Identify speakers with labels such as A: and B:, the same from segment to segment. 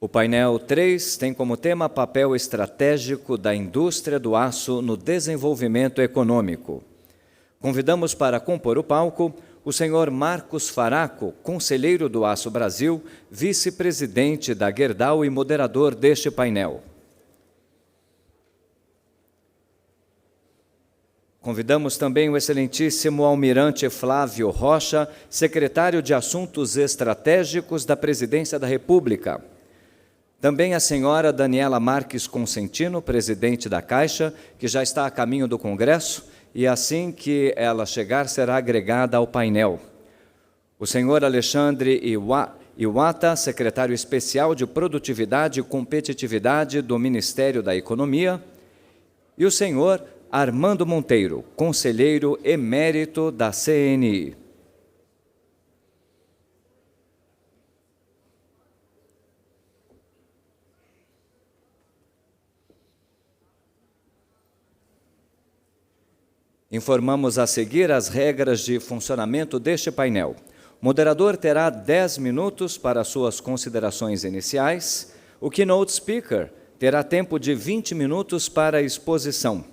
A: O painel 3 tem como tema papel estratégico da indústria do aço no desenvolvimento econômico. Convidamos para compor o palco o senhor Marcos Faraco, conselheiro do Aço Brasil, vice-presidente da Gerdau e moderador deste painel. Convidamos também o excelentíssimo almirante Flávio Rocha, secretário de Assuntos Estratégicos da Presidência da República. Também a senhora Daniela Marques Consentino, presidente da Caixa, que já está a caminho do Congresso, e assim que ela chegar será agregada ao painel. O senhor Alexandre Iwata, secretário especial de Produtividade e Competitividade do Ministério da Economia, e o senhor Armando Monteiro, conselheiro emérito da CNI. Informamos a seguir as regras de funcionamento deste painel. O moderador terá 10 minutos para suas considerações iniciais. O keynote speaker terá tempo de 20 minutos para a exposição.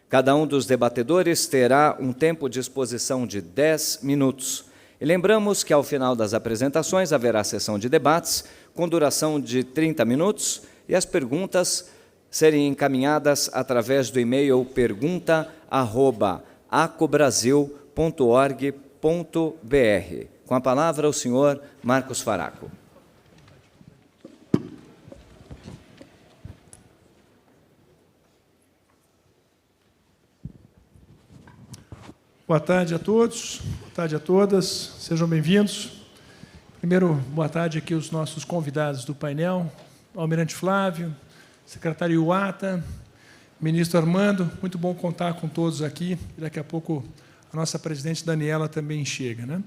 A: Cada um dos debatedores terá um tempo de exposição de 10 minutos. E lembramos que, ao final das apresentações, haverá sessão de debates com duração de 30 minutos e as perguntas serem encaminhadas através do e-mail pergunta@acobrasil.org.br. Com a palavra, o senhor Marcos Faraco.
B: Boa tarde a todos, boa tarde a todas, sejam bem-vindos. Primeiro, boa tarde aqui aos nossos convidados do painel, almirante Flávio, secretário Iwata, ministro Armando, muito bom contar com todos aqui, e daqui a pouco a nossa presidente Daniela também chega, né?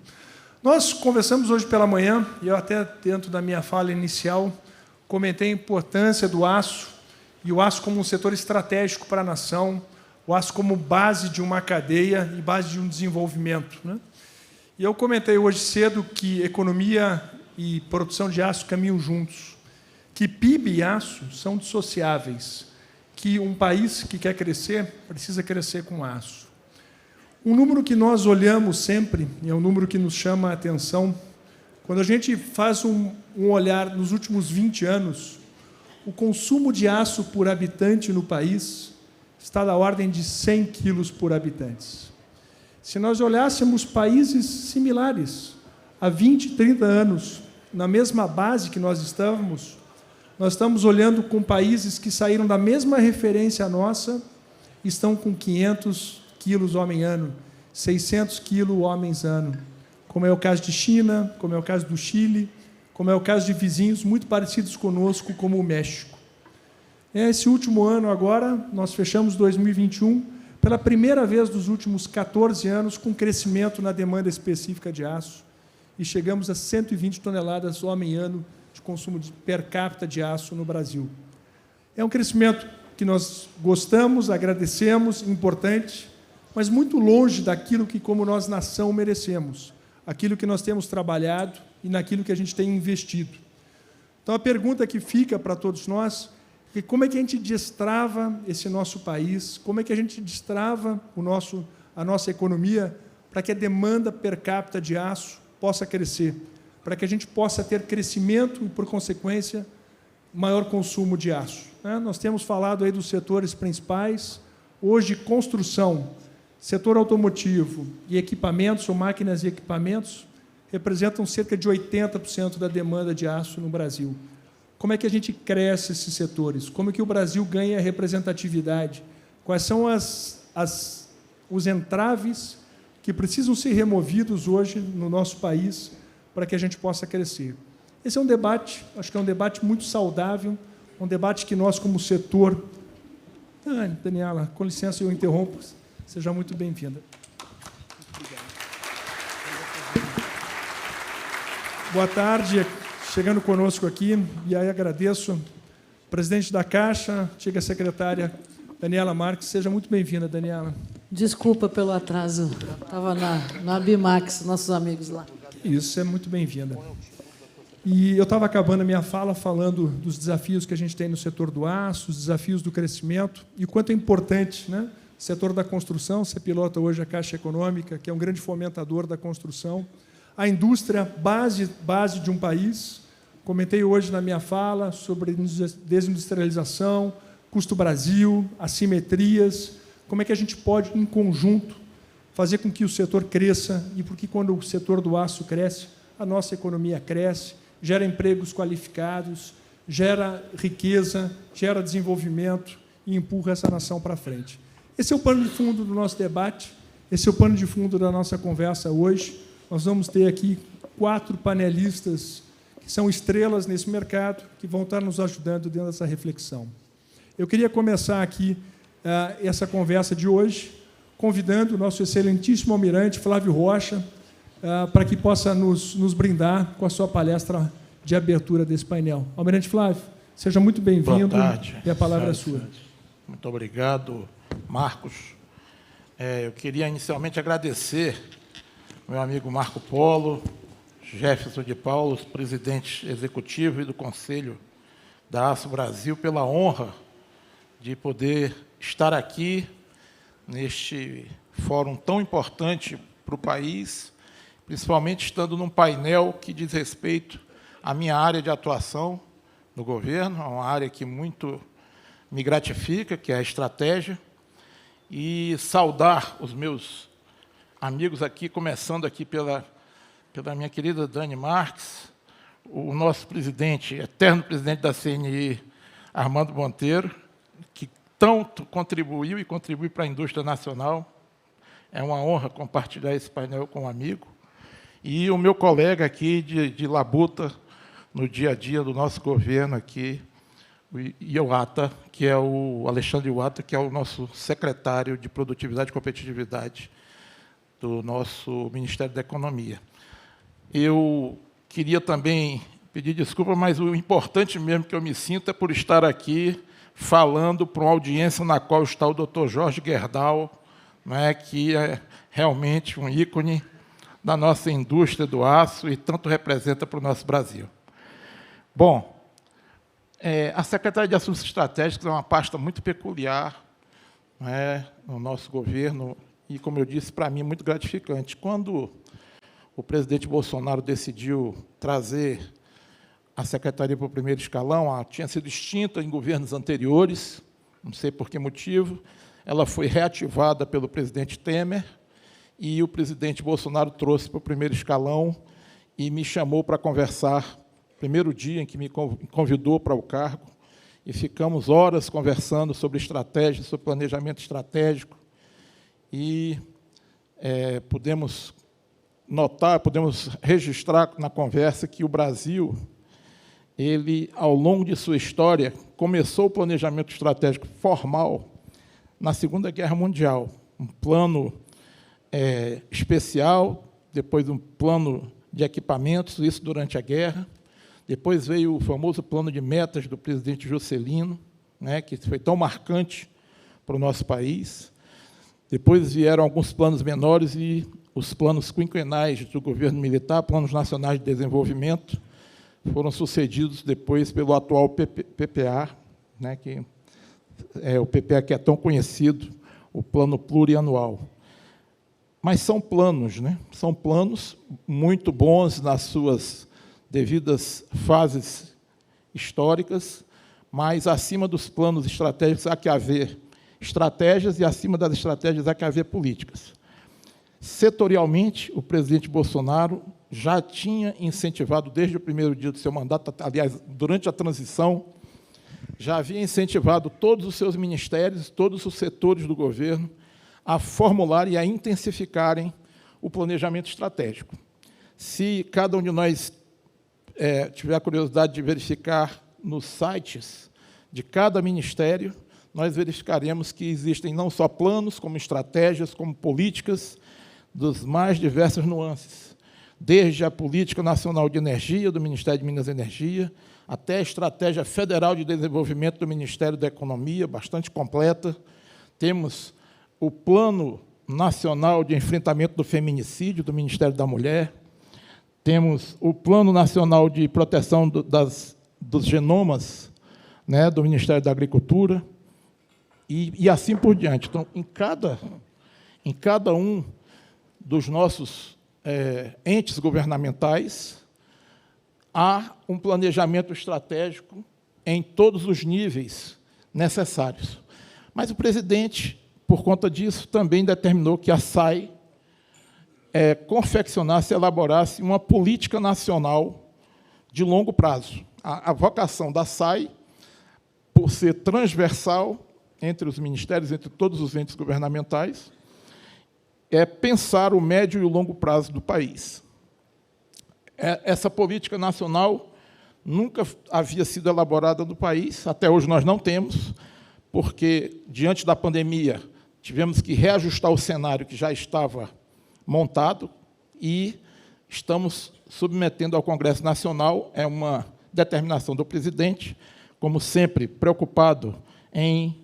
B: Nós conversamos hoje pela manhã, e eu até dentro da minha fala inicial comentei a importância do aço, e o aço como um setor estratégico para a nação, o aço como base de uma cadeia e base de um desenvolvimento, né? E eu comentei hoje cedo que economia e produção de aço caminham juntos, que PIB e aço são dissociáveis, que um país que quer crescer precisa crescer com aço. Um número que nós olhamos sempre, e é um número que nos chama a atenção, quando a gente faz um olhar nos últimos 20 anos, o consumo de aço por habitante no país está da ordem de 100 quilos por habitante. Se nós olhássemos países similares, há 20, 30 anos, na mesma base que nós estamos olhando com países que saíram da mesma referência nossa, estão com 500 quilos homem-ano, 600 quilos homens-ano, como é o caso de China, como é o caso do Chile, como é o caso de vizinhos muito parecidos conosco, como o México. Esse último ano agora, nós fechamos 2021, pela primeira vez dos últimos 14 anos, com crescimento na demanda específica de aço, e chegamos a 120 toneladas homem-ano de consumo per capita de aço no Brasil. É um crescimento que nós gostamos, agradecemos, importante, mas muito longe daquilo que, como nós, nação, merecemos, aquilo que nós temos trabalhado e naquilo que a gente tem investido. Então, a pergunta que fica para todos nós é como é que a gente destrava esse nosso país, como é que a gente destrava a nossa economia para que a demanda per capita de aço possa crescer, para que a gente possa ter crescimento e, por consequência, maior consumo de aço. Nós temos falado aí dos setores principais, hoje construção, setor automotivo e equipamentos, ou máquinas e equipamentos, representam cerca de 80% da demanda de aço no Brasil. Como é que a gente cresce esses setores? Como é que o Brasil ganha representatividade? Quais são os entraves que precisam ser removidos hoje no nosso país para que a gente possa crescer? Esse é um debate, acho que é um debate muito saudável, um debate que nós, como setor... Daniela, com licença, eu interrompo. Seja muito bem-vinda. Boa tarde, chegando conosco aqui, e aí agradeço, presidente da Caixa, antiga secretária Daniela Marques. Seja muito bem-vinda, Daniela.
C: Desculpa pelo atraso, estava na Abimax, nossos amigos lá.
B: Isso, é muito bem-vinda. E eu estava acabando a minha fala falando dos desafios que a gente tem no setor do aço, os desafios do crescimento e o quanto é importante, né? O setor da construção, você pilota hoje a Caixa Econômica, que é um grande fomentador da construção, a indústria base de um país. Comentei hoje na minha fala sobre desindustrialização, custo Brasil, assimetrias, como é que a gente pode, em conjunto, fazer com que o setor cresça e porque quando o setor do aço cresce, a nossa economia cresce, gera empregos qualificados, gera riqueza, gera desenvolvimento e empurra essa nação para frente. Esse é o pano de fundo do nosso debate, esse é o pano de fundo da nossa conversa hoje. Nós vamos ter aqui 4 panelistas que são estrelas nesse mercado, que vão estar nos ajudando dentro dessa reflexão. Eu queria começar aqui essa conversa de hoje, convidando o nosso excelentíssimo almirante Flávio Rocha, para que possa nos brindar com a sua palestra de abertura desse painel. Almirante Flávio, seja muito bem-vindo.
D: Boa tarde.
B: E a palavra é sua.
D: Muito obrigado, Marcos. Eu queria inicialmente agradecer ao meu amigo Marco Polo, Jefferson de Paulo, presidente executivo e do Conselho da Aço Brasil, pela honra de poder estar aqui neste fórum tão importante para o país, principalmente estando num painel que diz respeito à minha área de atuação no governo, uma área que muito me gratifica, que é a estratégia, e saudar os meus amigos aqui, começando aqui pela minha querida Dani Marques, o nosso presidente, eterno presidente da CNI, Armando Monteiro, que tanto contribuiu e contribui para a indústria nacional. É uma honra compartilhar esse painel com um amigo. E o meu colega aqui de labuta, no dia a dia do nosso governo aqui, o Iwata, que é o Alexandre Iwata, que é o nosso secretário de Produtividade e Competitividade do nosso Ministério da Economia. Eu queria também pedir desculpa, mas o importante mesmo que eu me sinto é por estar aqui falando para uma audiência na qual está o Dr. Jorge Gerdau, né, que é realmente um ícone da nossa indústria do aço e tanto representa para o nosso Brasil. Bom, a Secretaria de Assuntos Estratégicos é uma pasta muito peculiar, né, no nosso governo e, como eu disse, para mim, muito gratificante. Quando o presidente Bolsonaro decidiu trazer a secretaria para o primeiro escalão, ela tinha sido extinta em governos anteriores, não sei por que motivo, ela foi reativada pelo presidente Temer, e o presidente Bolsonaro trouxe para o primeiro escalão e me chamou para conversar, primeiro dia em que me convidou para o cargo, e ficamos horas conversando sobre estratégia, sobre planejamento estratégico, e podemos registrar na conversa que o Brasil, ele, ao longo de sua história, começou o planejamento estratégico formal na Segunda Guerra Mundial, um plano especial, depois um plano de equipamentos, isso durante a guerra, depois veio o famoso plano de metas do presidente Juscelino, né, que foi tão marcante para o nosso país, depois vieram alguns planos menores e os planos quinquenais do governo militar, planos nacionais de desenvolvimento, foram sucedidos depois pelo atual PPA, né, que é o PPA que é tão conhecido, o plano plurianual. Mas são planos, né? São planos muito bons nas suas devidas fases históricas, mas acima dos planos estratégicos há que haver estratégias e acima das estratégias há que haver políticas. Setorialmente, o presidente Bolsonaro já tinha incentivado, desde o primeiro dia do seu mandato, aliás, durante a transição, já havia incentivado todos os seus ministérios, todos os setores do governo, a formular e a intensificarem o planejamento estratégico. Se cada um de nós tiver a curiosidade de verificar nos sites de cada ministério, nós verificaremos que existem não só planos, como estratégias, como políticas, dos mais diversas nuances, desde a Política Nacional de Energia, do Ministério de Minas e Energia, até a Estratégia Federal de Desenvolvimento do Ministério da Economia, bastante completa. Temos o Plano Nacional de Enfrentamento do Feminicídio, do Ministério da Mulher, temos o Plano Nacional de Proteção dos Genomas, né, do Ministério da Agricultura, e assim por diante. Então, em cada um dos nossos entes governamentais, há um planejamento estratégico em todos os níveis necessários. Mas o presidente, por conta disso, também determinou que a SAI confeccionasse, elaborasse uma política nacional de longo prazo. A vocação da SAI, por ser transversal entre os ministérios, entre todos os entes governamentais, é pensar o médio e o longo prazo do país. Essa política nacional nunca havia sido elaborada no país, até hoje nós não temos, porque, diante da pandemia, tivemos que reajustar o cenário que já estava montado e estamos submetendo ao Congresso Nacional, é uma determinação do presidente, como sempre, preocupado em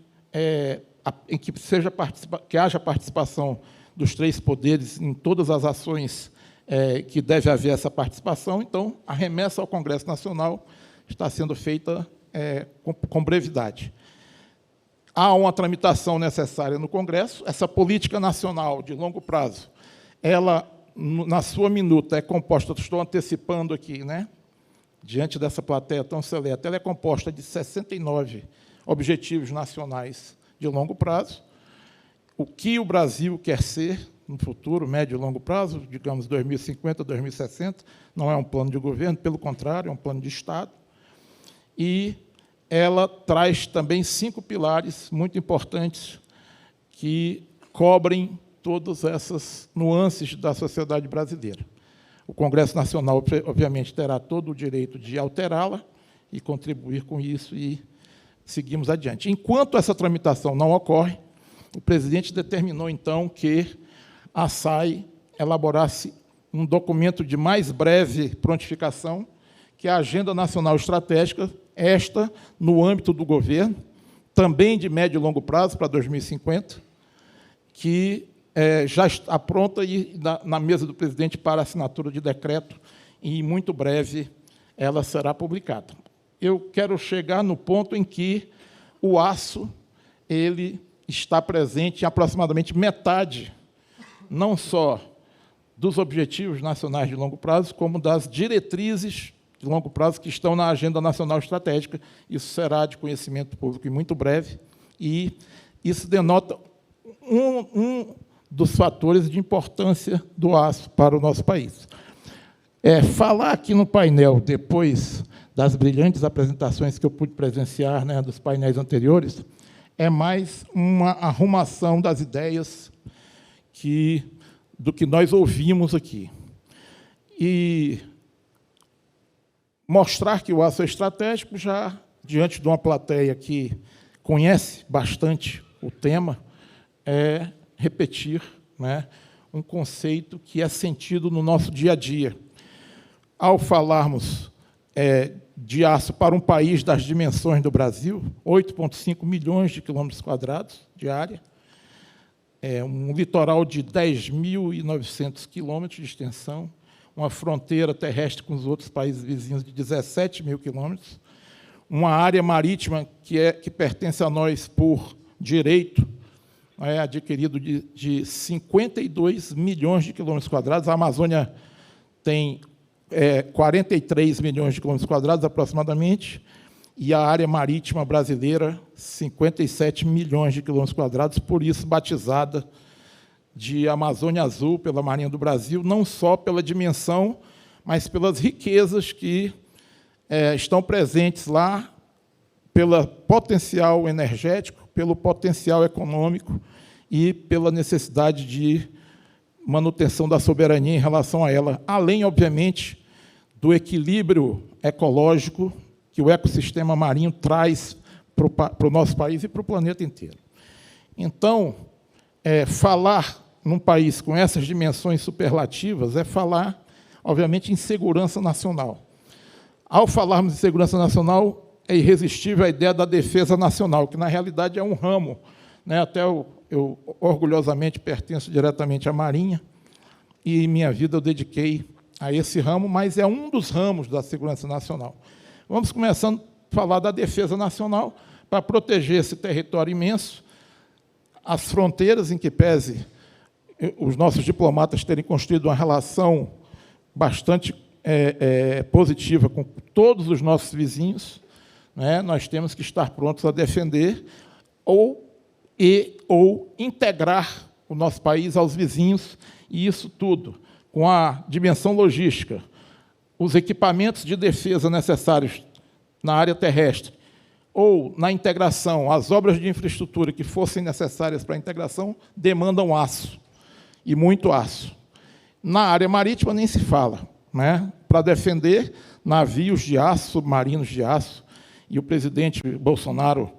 D: que haja participação dos três poderes em todas as ações que deve haver essa participação. Então, a remessa ao Congresso Nacional está sendo feita com brevidade. Há uma tramitação necessária no Congresso. Essa política nacional de longo prazo, ela, na sua minuta, é composta, estou antecipando aqui, né, diante dessa plateia tão seleta, ela é composta de 69 objetivos nacionais de longo prazo. O que o Brasil quer ser no futuro, médio e longo prazo, digamos 2050, 2060, não é um plano de governo, pelo contrário, é um plano de Estado. E ela traz também 5 pilares muito importantes que cobrem todas essas nuances da sociedade brasileira. O Congresso Nacional, obviamente, terá todo o direito de alterá-la e contribuir com isso, e seguimos adiante. Enquanto essa tramitação não ocorre, o presidente determinou, então, que a SAI elaborasse um documento de mais breve prontificação, que é a Agenda Nacional Estratégica, esta no âmbito do governo, também de médio e longo prazo, para 2050, que já está pronta e na mesa do presidente para assinatura de decreto, e, muito breve, ela será publicada. Eu quero chegar no ponto em que o aço ele está presente em aproximadamente metade, não só dos objetivos nacionais de longo prazo, como das diretrizes de longo prazo que estão na Agenda Nacional Estratégica. Isso será de conhecimento público em muito breve, e isso denota um dos fatores de importância do aço para o nosso país. Falar aqui no painel, depois das brilhantes apresentações que eu pude presenciar, né, dos painéis anteriores, é mais uma arrumação das ideias do que nós ouvimos aqui. E mostrar que o aço é estratégico, já diante de uma plateia que conhece bastante o tema, é repetir, né, um conceito que é sentido no nosso dia a dia. Ao falarmos de aço para um país das dimensões do Brasil, 8,5 milhões de quilômetros quadrados de área, um litoral de 10.900 quilômetros de extensão, uma fronteira terrestre com os outros países vizinhos de 17 mil quilômetros, uma área marítima que pertence a nós por direito, adquirido de 52 milhões de quilômetros quadrados. A Amazônia tem 43 milhões de quilômetros quadrados, aproximadamente, e a área marítima brasileira, 57 milhões de quilômetros quadrados, por isso batizada de Amazônia Azul pela Marinha do Brasil, não só pela dimensão, mas pelas riquezas que estão presentes lá, pelo potencial energético, pelo potencial econômico e pela necessidade de manutenção da soberania em relação a ela, além, obviamente, do equilíbrio ecológico que o ecossistema marinho traz para o nosso país e para o planeta inteiro. Então, falar num país com essas dimensões superlativas é falar, obviamente, em segurança nacional. Ao falarmos em segurança nacional, é irresistível a ideia da defesa nacional, que, na realidade, é um ramo, né? Até eu orgulhosamente pertenço diretamente à Marinha, e minha vida eu dediquei a esse ramo, mas é um dos ramos da segurança nacional. Vamos começando a falar da defesa nacional, para proteger esse território imenso, as fronteiras, em que pese os nossos diplomatas terem construído uma relação bastante positiva com todos os nossos vizinhos, né? Nós temos que estar prontos a defender ou integrar o nosso país aos vizinhos, e isso tudo com a dimensão logística, os equipamentos de defesa necessários na área terrestre, ou na integração, as obras de infraestrutura que fossem necessárias para a integração, demandam aço, e muito aço. Na área marítima nem se fala, né? Para defender navios de aço, submarinos de aço, e o presidente Bolsonaro,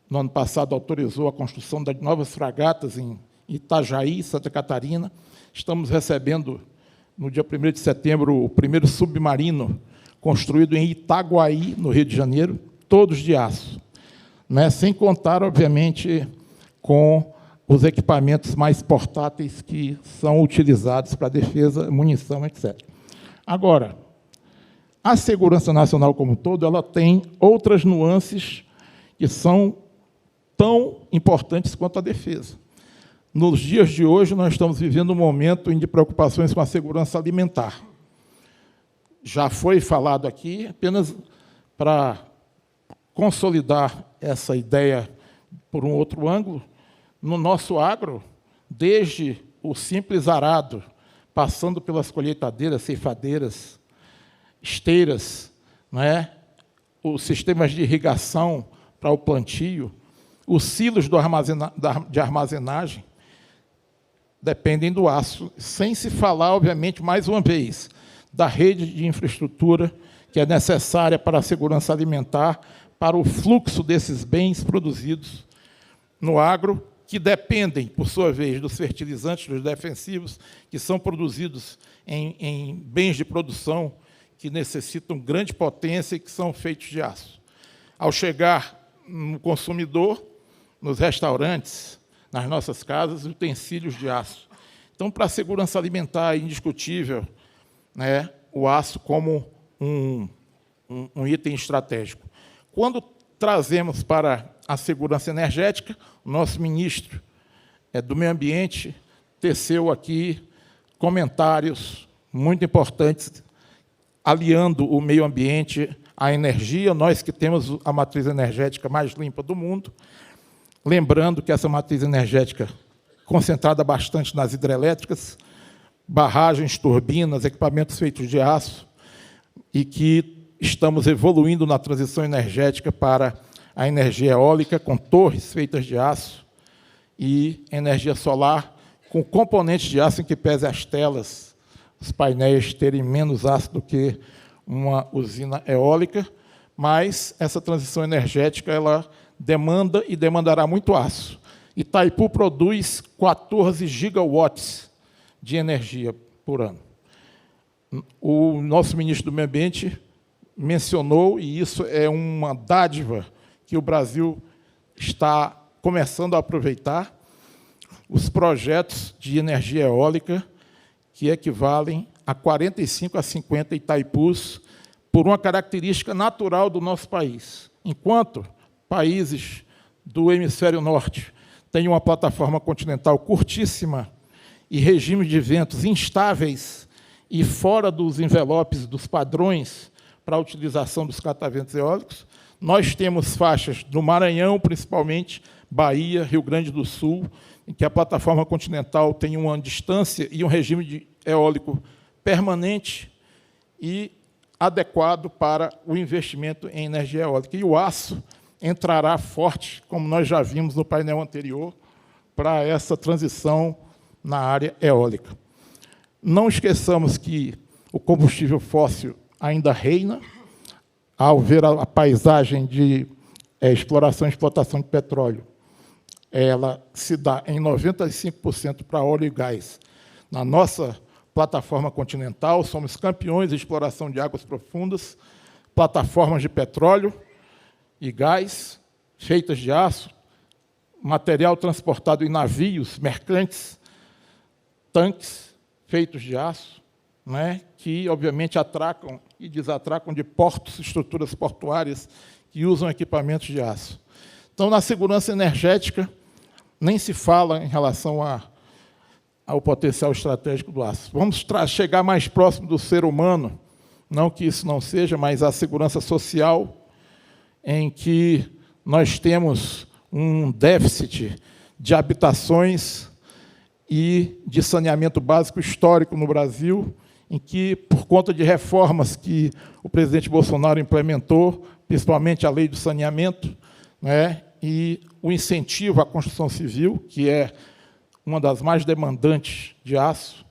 D: no ano passado, autorizou a construção de novas fragatas em Itajaí, Santa Catarina. Estamos recebendo, no dia 1º de setembro, o primeiro submarino construído em Itaguaí, no Rio de Janeiro, todos de aço, né? Sem contar, obviamente, com os equipamentos mais portáteis que são utilizados para defesa, munição, etc. Agora, a segurança nacional como um todo, ela tem outras nuances que são tão importantes quanto a defesa. Nos dias de hoje, nós estamos vivendo um momento de preocupações com a segurança alimentar. Já foi falado aqui, apenas para consolidar essa ideia por um outro ângulo, no nosso agro, desde o simples arado, passando pelas colheitadeiras, ceifadeiras, esteiras, né? Os sistemas de irrigação para o plantio, os silos de armazenagem, dependem do aço, sem se falar, obviamente, mais uma vez, da rede de infraestrutura que é necessária para a segurança alimentar, para o fluxo desses bens produzidos no agro, que dependem, por sua vez, dos fertilizantes, dos defensivos, que são produzidos em bens de produção que necessitam grande potência e que são feitos de aço. Ao chegar no consumidor, nos restaurantes, nas nossas casas, utensílios de aço. Então, para a segurança alimentar, é indiscutível, né, o aço como um item estratégico. Quando trazemos para a segurança energética, o nosso ministro do Meio Ambiente teceu aqui comentários muito importantes, aliando o meio ambiente à energia, nós que temos a matriz energética mais limpa do mundo, lembrando que essa matriz energética concentrada bastante nas hidrelétricas, barragens, turbinas, equipamentos feitos de aço, e que estamos evoluindo na transição energética para a energia eólica, com torres feitas de aço, e energia solar, com componentes de aço, em que pese as telas, os painéis terem menos aço do que uma usina eólica, mas essa transição energética ela demanda e demandará muito aço. Itaipu produz 14 gigawatts de energia por ano. O nosso ministro do Meio Ambiente mencionou, e isso é uma dádiva que o Brasil está começando a aproveitar, os projetos de energia eólica que equivalem a 45 a 50 Itaipus, por uma característica natural do nosso país. Enquanto países do hemisfério norte têm uma plataforma continental curtíssima e regimes de ventos instáveis e fora dos envelopes, dos padrões para a utilização dos cataventos eólicos, nós temos faixas do Maranhão, principalmente, Bahia, Rio Grande do Sul, em que a plataforma continental tem uma distância e um regime eólico permanente e adequado para o investimento em energia eólica. E o aço entrará forte, como nós já vimos no painel anterior, para essa transição na área eólica. Não esqueçamos que o combustível fóssil ainda reina, ao ver a paisagem de exploração e explotação de petróleo. Ela se dá em 95% para óleo e gás. Na nossa plataforma continental, somos campeões de exploração de águas profundas, plataformas de petróleo e gás, feitas de aço, material transportado em navios mercantes, tanques feitos de aço, né, que, obviamente, atracam e desatracam de portos, estruturas portuárias que usam equipamentos de aço. Então, na segurança energética, nem se fala em relação ao potencial estratégico do aço. Vamos chegar mais próximo do ser humano, não que isso não seja, mas a segurança social, em que nós temos um déficit de habitações e de saneamento básico histórico no Brasil, em que, por conta de reformas que o presidente Bolsonaro implementou, principalmente a lei do saneamento, né, e o incentivo à construção civil, que é uma das mais demandantes de aço,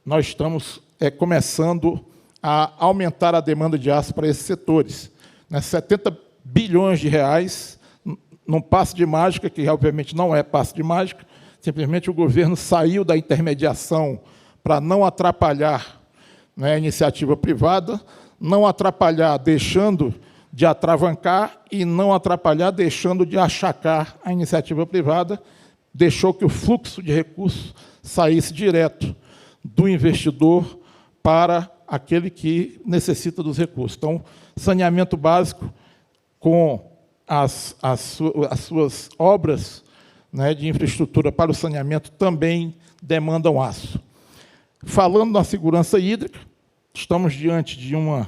D: nós estamos começando a aumentar a demanda de aço para esses setores. 70 bilhões de reais, num passe de mágica, que obviamente não é passe de mágica, simplesmente o governo saiu da intermediação para não atrapalhar, né, a iniciativa privada, não atrapalhar deixando de atravancar e não atrapalhar deixando de achacar a iniciativa privada, deixou que o fluxo de recursos saísse direto do investidor para aquele que necessita dos recursos. Então, saneamento básico com as suas obras, né, de infraestrutura para o saneamento também demandam aço. Falando na segurança hídrica, estamos diante de uma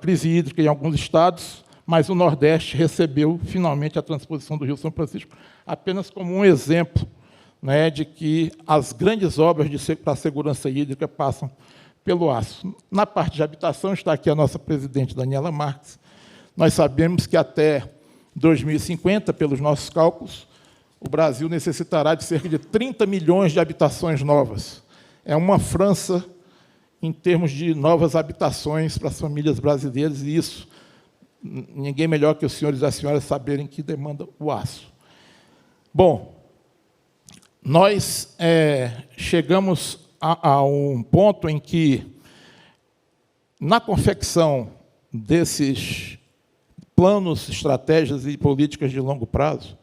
D: crise hídrica em alguns estados, mas o Nordeste recebeu, finalmente, a transposição do Rio São Francisco, apenas como um exemplo, né, de que as grandes obras para a segurança hídrica passam pelo aço. Na parte de habitação, está aqui a nossa presidente, Daniela Marques. Nós sabemos que até 2050, pelos nossos cálculos, o Brasil necessitará de cerca de 30 milhões de habitações novas. É uma França em termos de novas habitações para as famílias brasileiras, e isso, ninguém melhor que os senhores e as senhoras saberem que demanda o aço. Bom, nós chegamos a um ponto em que, na confecção desses planos, estratégias e políticas de longo prazo,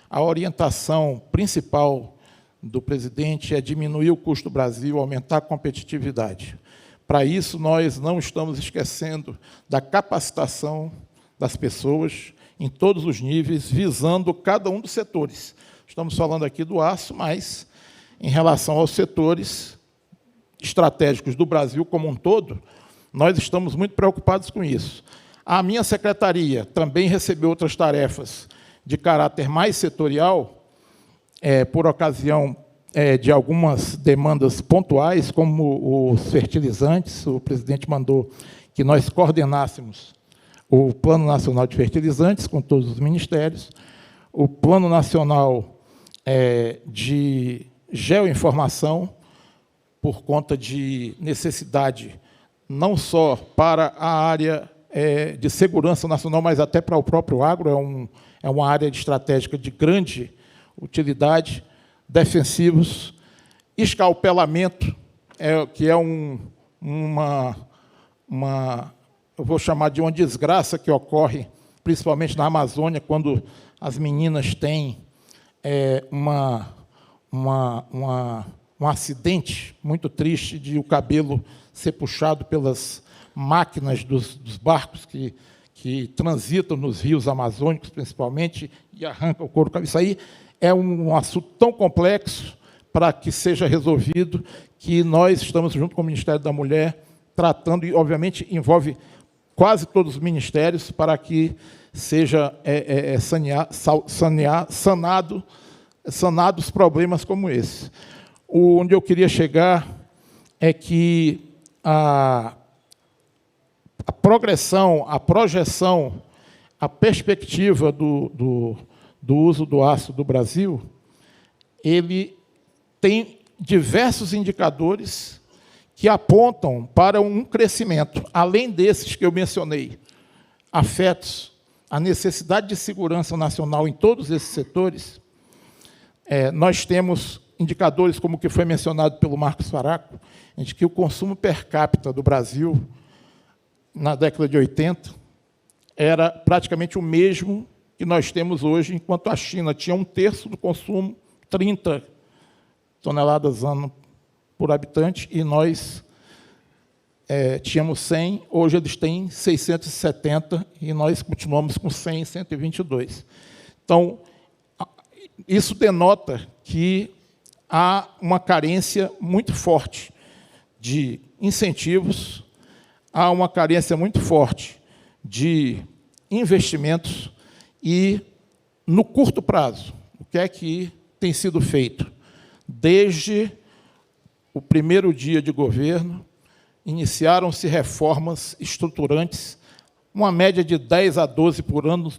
D: a orientação principal do presidente é diminuir o custo do Brasil, aumentar a competitividade. Para isso, nós não estamos esquecendo da capacitação das pessoas em todos os níveis, visando cada um dos setores. Estamos falando aqui do aço, mas, em relação aos setores estratégicos do Brasil como um todo, nós estamos muito preocupados com isso. A minha secretaria também recebeu outras tarefas de caráter mais setorial, por ocasião de algumas demandas pontuais, como os fertilizantes. O presidente mandou que nós coordenássemos o Plano Nacional de Fertilizantes com todos os ministérios, o Plano Nacional de Geoinformação, por conta de necessidade não só para a área de segurança nacional, mas até para o próprio agro, é uma área estratégica de grande utilidade, defensivos, escalpelamento, que é eu vou chamar de uma desgraça que ocorre, principalmente na Amazônia, quando as meninas têm um acidente muito triste de o cabelo ser puxado pelas máquinas dos barcos que transitam nos rios amazônicos, principalmente, e arrancam o couro cabeludo. Isso aí é um assunto tão complexo para que seja resolvido, que nós estamos, junto com o Ministério da Mulher, tratando, e, obviamente, envolve quase todos os ministérios, para que seja sanados problemas como esse. Onde eu queria chegar é que a progressão, a projeção, a perspectiva do uso do aço do Brasil, ele tem diversos indicadores que apontam para um crescimento, além desses que eu mencionei, afetos à necessidade de segurança nacional em todos esses setores. Nós temos indicadores como o que foi mencionado pelo Marcos Faraco, em que o consumo per capita do Brasil, na década de 80, era praticamente o mesmo que nós temos hoje, enquanto a China tinha 1/3 do consumo, 30 toneladas ano por habitante, e nós tínhamos 100, hoje eles têm 670, e nós continuamos com 100, 122. Então, isso denota que há uma carência muito forte de incentivos, há uma carência muito forte de investimentos e, no curto prazo, o que é que tem sido feito? Desde o primeiro dia de governo, iniciaram-se reformas estruturantes, uma média de 10 a 12 por ano,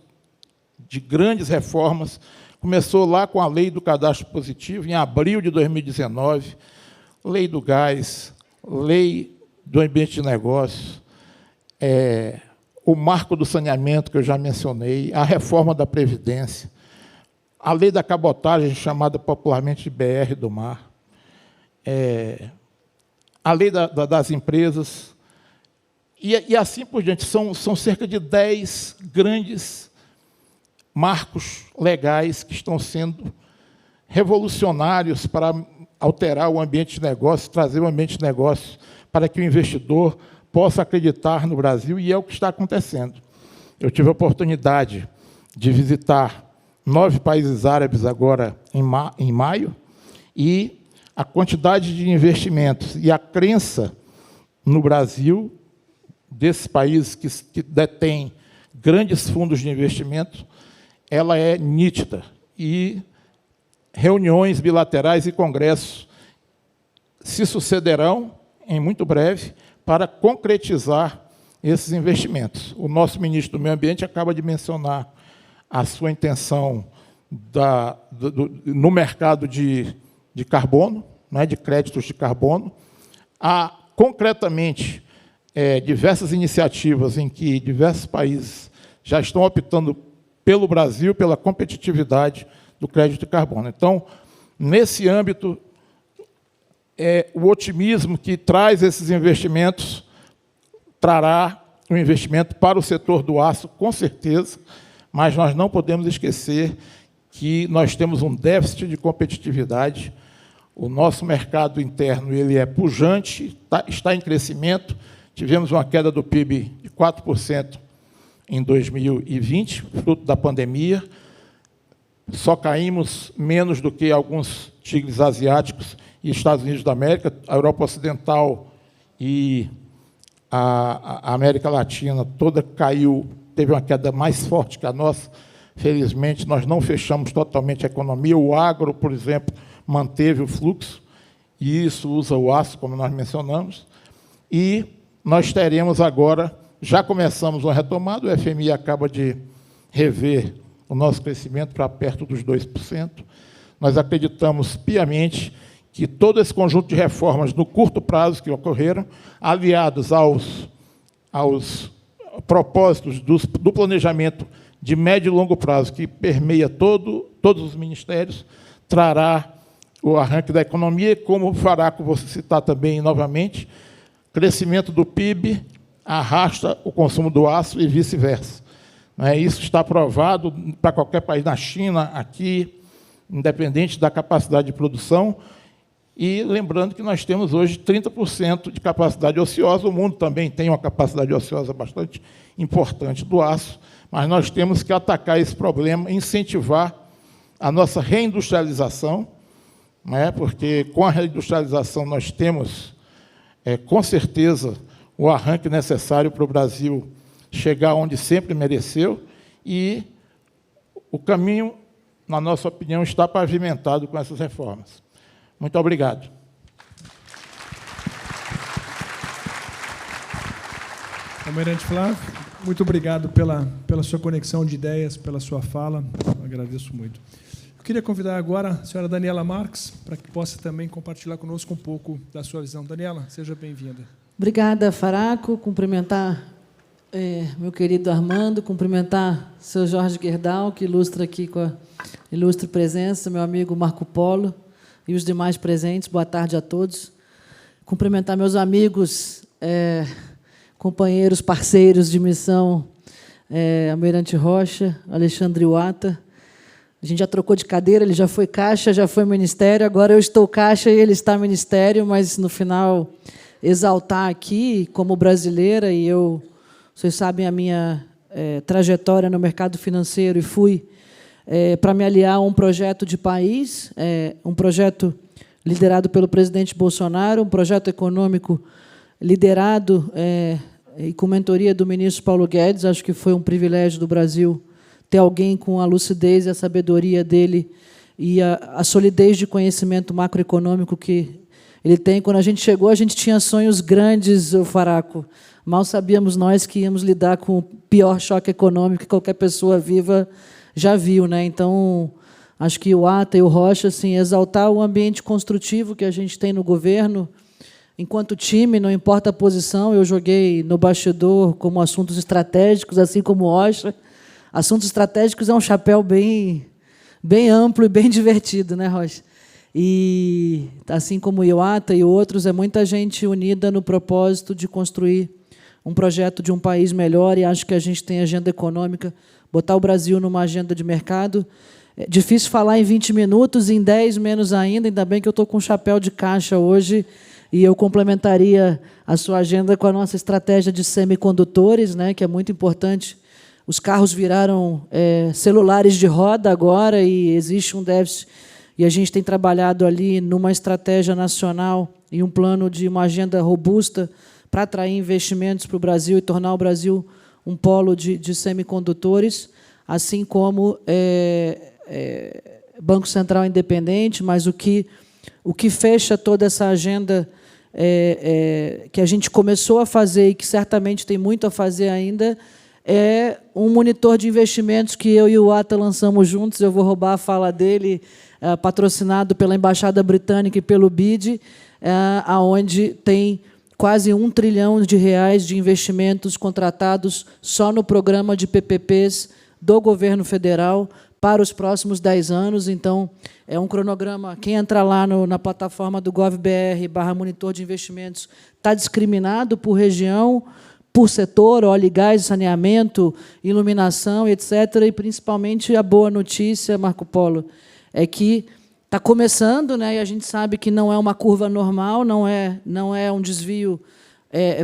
D: de grandes reformas. Começou lá com a Lei do Cadastro Positivo, em abril de 2019, Lei do Gás, Lei do Ambiente de Negócios, o Marco do Saneamento, que eu já mencionei, a reforma da Previdência, a Lei da Cabotagem, chamada popularmente de BR do Mar, a Lei das Empresas, e assim por diante. São cerca de 10 grandes marcos legais que estão sendo revolucionários para alterar o ambiente de negócio, trazer o ambiente de negócio para que o investidor possa acreditar no Brasil, e é o que está acontecendo. Eu tive a oportunidade de visitar 9 países árabes agora em maio, e a quantidade de investimentos e a crença no Brasil desses países que detêm grandes fundos de investimento, ela é nítida. E reuniões bilaterais e congressos se sucederão em muito breve para concretizar esses investimentos. O nosso ministro do Meio Ambiente acaba de mencionar a sua intenção no mercado de carbono, né, de créditos de carbono. Há, concretamente, diversas iniciativas em que diversos países já estão optando pelo Brasil, pela competitividade do crédito de carbono. Então, nesse âmbito, o otimismo que traz esses investimentos trará um investimento para o setor do aço, com certeza, mas nós não podemos esquecer que nós temos um déficit de competitividade. O nosso mercado interno ele é pujante, está em crescimento. Tivemos uma queda do PIB de 4% em 2020, fruto da pandemia. Só caímos menos do que alguns tigres asiáticos e Estados Unidos da América. A Europa Ocidental e a América Latina toda caiu, teve uma queda mais forte que a nossa. Felizmente, nós não fechamos totalmente a economia. O agro, por exemplo, manteve o fluxo, e isso usa o aço, como nós mencionamos. E nós teremos agora, já começamos uma retomada, o FMI acaba de rever o nosso crescimento para perto dos 2%. Nós acreditamos piamente que todo esse conjunto de reformas no curto prazo que ocorreram, aliados aos propósitos do planejamento de médio e longo prazo, que permeia todos os ministérios, trará o arranque da economia, como fará, como você citar também novamente, crescimento do PIB arrasta o consumo do aço e vice-versa. Isso está provado para qualquer país, na China, aqui, independente da capacidade de produção. E lembrando que nós temos hoje 30% de capacidade ociosa, o mundo também tem uma capacidade ociosa bastante importante do aço, mas nós temos que atacar esse problema, incentivar a nossa reindustrialização, porque com a reindustrialização nós temos, com certeza, o arranque necessário para o Brasil chegar onde sempre mereceu, e o caminho, na nossa opinião, está pavimentado com essas reformas. Muito obrigado.
B: Almirante Flávio, muito obrigado pela sua conexão de ideias, pela sua fala. Eu agradeço muito. Eu queria convidar agora a senhora Daniela Marques para que possa também compartilhar conosco um pouco da sua visão. Daniela, seja bem-vinda.
C: Obrigada, Faraco. Cumprimentar meu querido Armando, cumprimentar o seu Jorge Gerdau, que ilustra aqui com a ilustre presença, meu amigo Marco Polo e os demais presentes. Boa tarde a todos. Cumprimentar meus amigos, companheiros, parceiros de missão, Almirante Rocha, Alexandre Wata, A gente já trocou de cadeira, ele já foi caixa, já foi ministério, agora eu estou caixa e ele está ministério, mas, no final, exaltar aqui, como brasileira, e vocês sabem a minha trajetória no mercado financeiro, e fui para me aliar a um projeto de país, um projeto liderado pelo presidente Bolsonaro, um projeto econômico liderado e com mentoria do ministro Paulo Guedes. Acho que foi um privilégio do Brasil ter alguém com a lucidez e a sabedoria dele e a solidez de conhecimento macroeconômico que ele tem. Quando a gente chegou, a gente tinha sonhos grandes, Faraco. Mal sabíamos nós que íamos lidar com o pior choque econômico que qualquer pessoa viva já viu, né? Então, acho que o Ata e o Rocha, assim, exaltar o ambiente construtivo que a gente tem no governo, enquanto time, não importa a posição. Eu joguei no bastidor como assuntos estratégicos, assim como o Rocha. Assuntos estratégicos é um chapéu bem amplo e bem divertido, né, Rocha? E, assim como o Iwata e outros, é muita gente unida no propósito de construir um projeto de um país melhor, e acho que a gente tem agenda econômica, botar o Brasil numa agenda de mercado. É difícil falar em 20 minutos, em 10 menos ainda bem que eu estou com um chapéu de caixa hoje, e eu complementaria a sua agenda com a nossa estratégia de semicondutores, né, que é muito importante. Os carros viraram celulares de roda agora, e existe um déficit, e a gente tem trabalhado ali numa estratégia nacional e um plano de uma agenda robusta para atrair investimentos para o Brasil e tornar o Brasil um polo de semicondutores, assim como Banco Central independente. Mas o que fecha toda essa agenda que a gente começou a fazer e que certamente tem muito a fazer ainda, é um monitor de investimentos que eu e o Ata lançamos juntos. Eu vou roubar a fala dele, patrocinado pela Embaixada Britânica e pelo BID, onde tem quase R$1 trilhão de investimentos contratados só no programa de PPPs do governo federal para os próximos 10 anos. Então, é um cronograma. Quem entrar lá na plataforma do gov.br/monitor de investimentos está discriminado por região, por setor, óleo e gás, saneamento, iluminação, etc. E, principalmente, a boa notícia, Marco Polo, é que está começando, né, e a gente sabe que não é uma curva normal, não é um desvio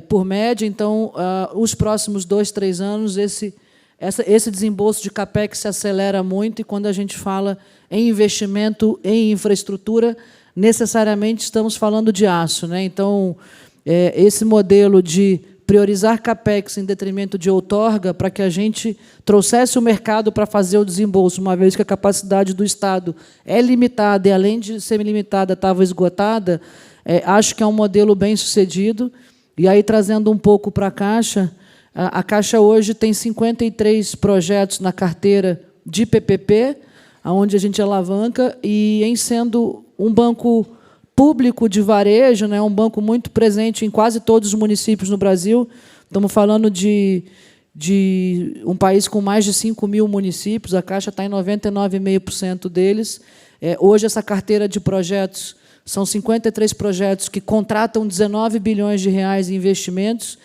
C: por média. Então, os próximos 2, 3 anos, esse desembolso de CAPEX se acelera muito, e quando a gente fala em investimento em infraestrutura, necessariamente estamos falando de aço, né? Então, esse modelo de priorizar CAPEX em detrimento de outorga, para que a gente trouxesse o mercado para fazer o desembolso, uma vez que a capacidade do Estado é limitada, e, além de ser limitada, estava esgotada. Acho que é um modelo bem-sucedido. E aí, trazendo um pouco para a Caixa, a Caixa hoje tem 53 projetos na carteira de PPP, onde a gente alavanca, e em sendo um banco público de varejo, né, um banco muito presente em quase todos os municípios no Brasil. Estamos falando de um país com mais de 5.000 municípios, a Caixa está em 99,5% deles. Hoje, essa carteira de projetos são 53 projetos que contratam 19 bilhões de reais em investimentos,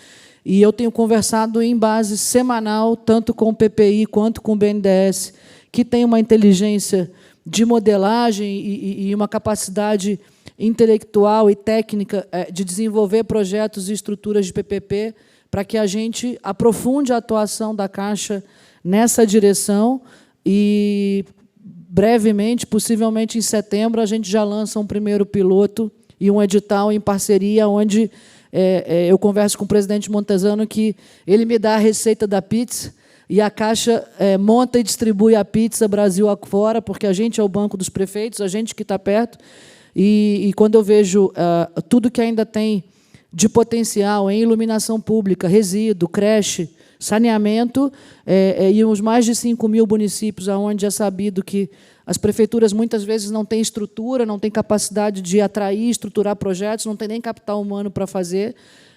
C: e eu tenho conversado em base semanal, tanto com o PPI quanto com o BNDES, que tem uma inteligência de modelagem e uma capacidade intelectual e técnica de desenvolver projetos e estruturas de PPP, para que a gente aprofunde a atuação da Caixa nessa direção. E, brevemente, possivelmente em setembro, a gente já lança um primeiro piloto e um edital em parceria, onde eu converso com o presidente Montezano, que ele me dá a receita da pizza, e a Caixa monta e distribui a pizza Brasil afora, porque a gente é o banco dos prefeitos, a gente que está perto. E quando eu vejo tudo que ainda tem de potencial em iluminação pública, resíduo, creche, saneamento, e os mais de 5.000 municípios, onde é sabido que as prefeituras muitas vezes não têm estrutura, não têm capacidade de atrair, estruturar projetos, não tem nem capital humano para fazer,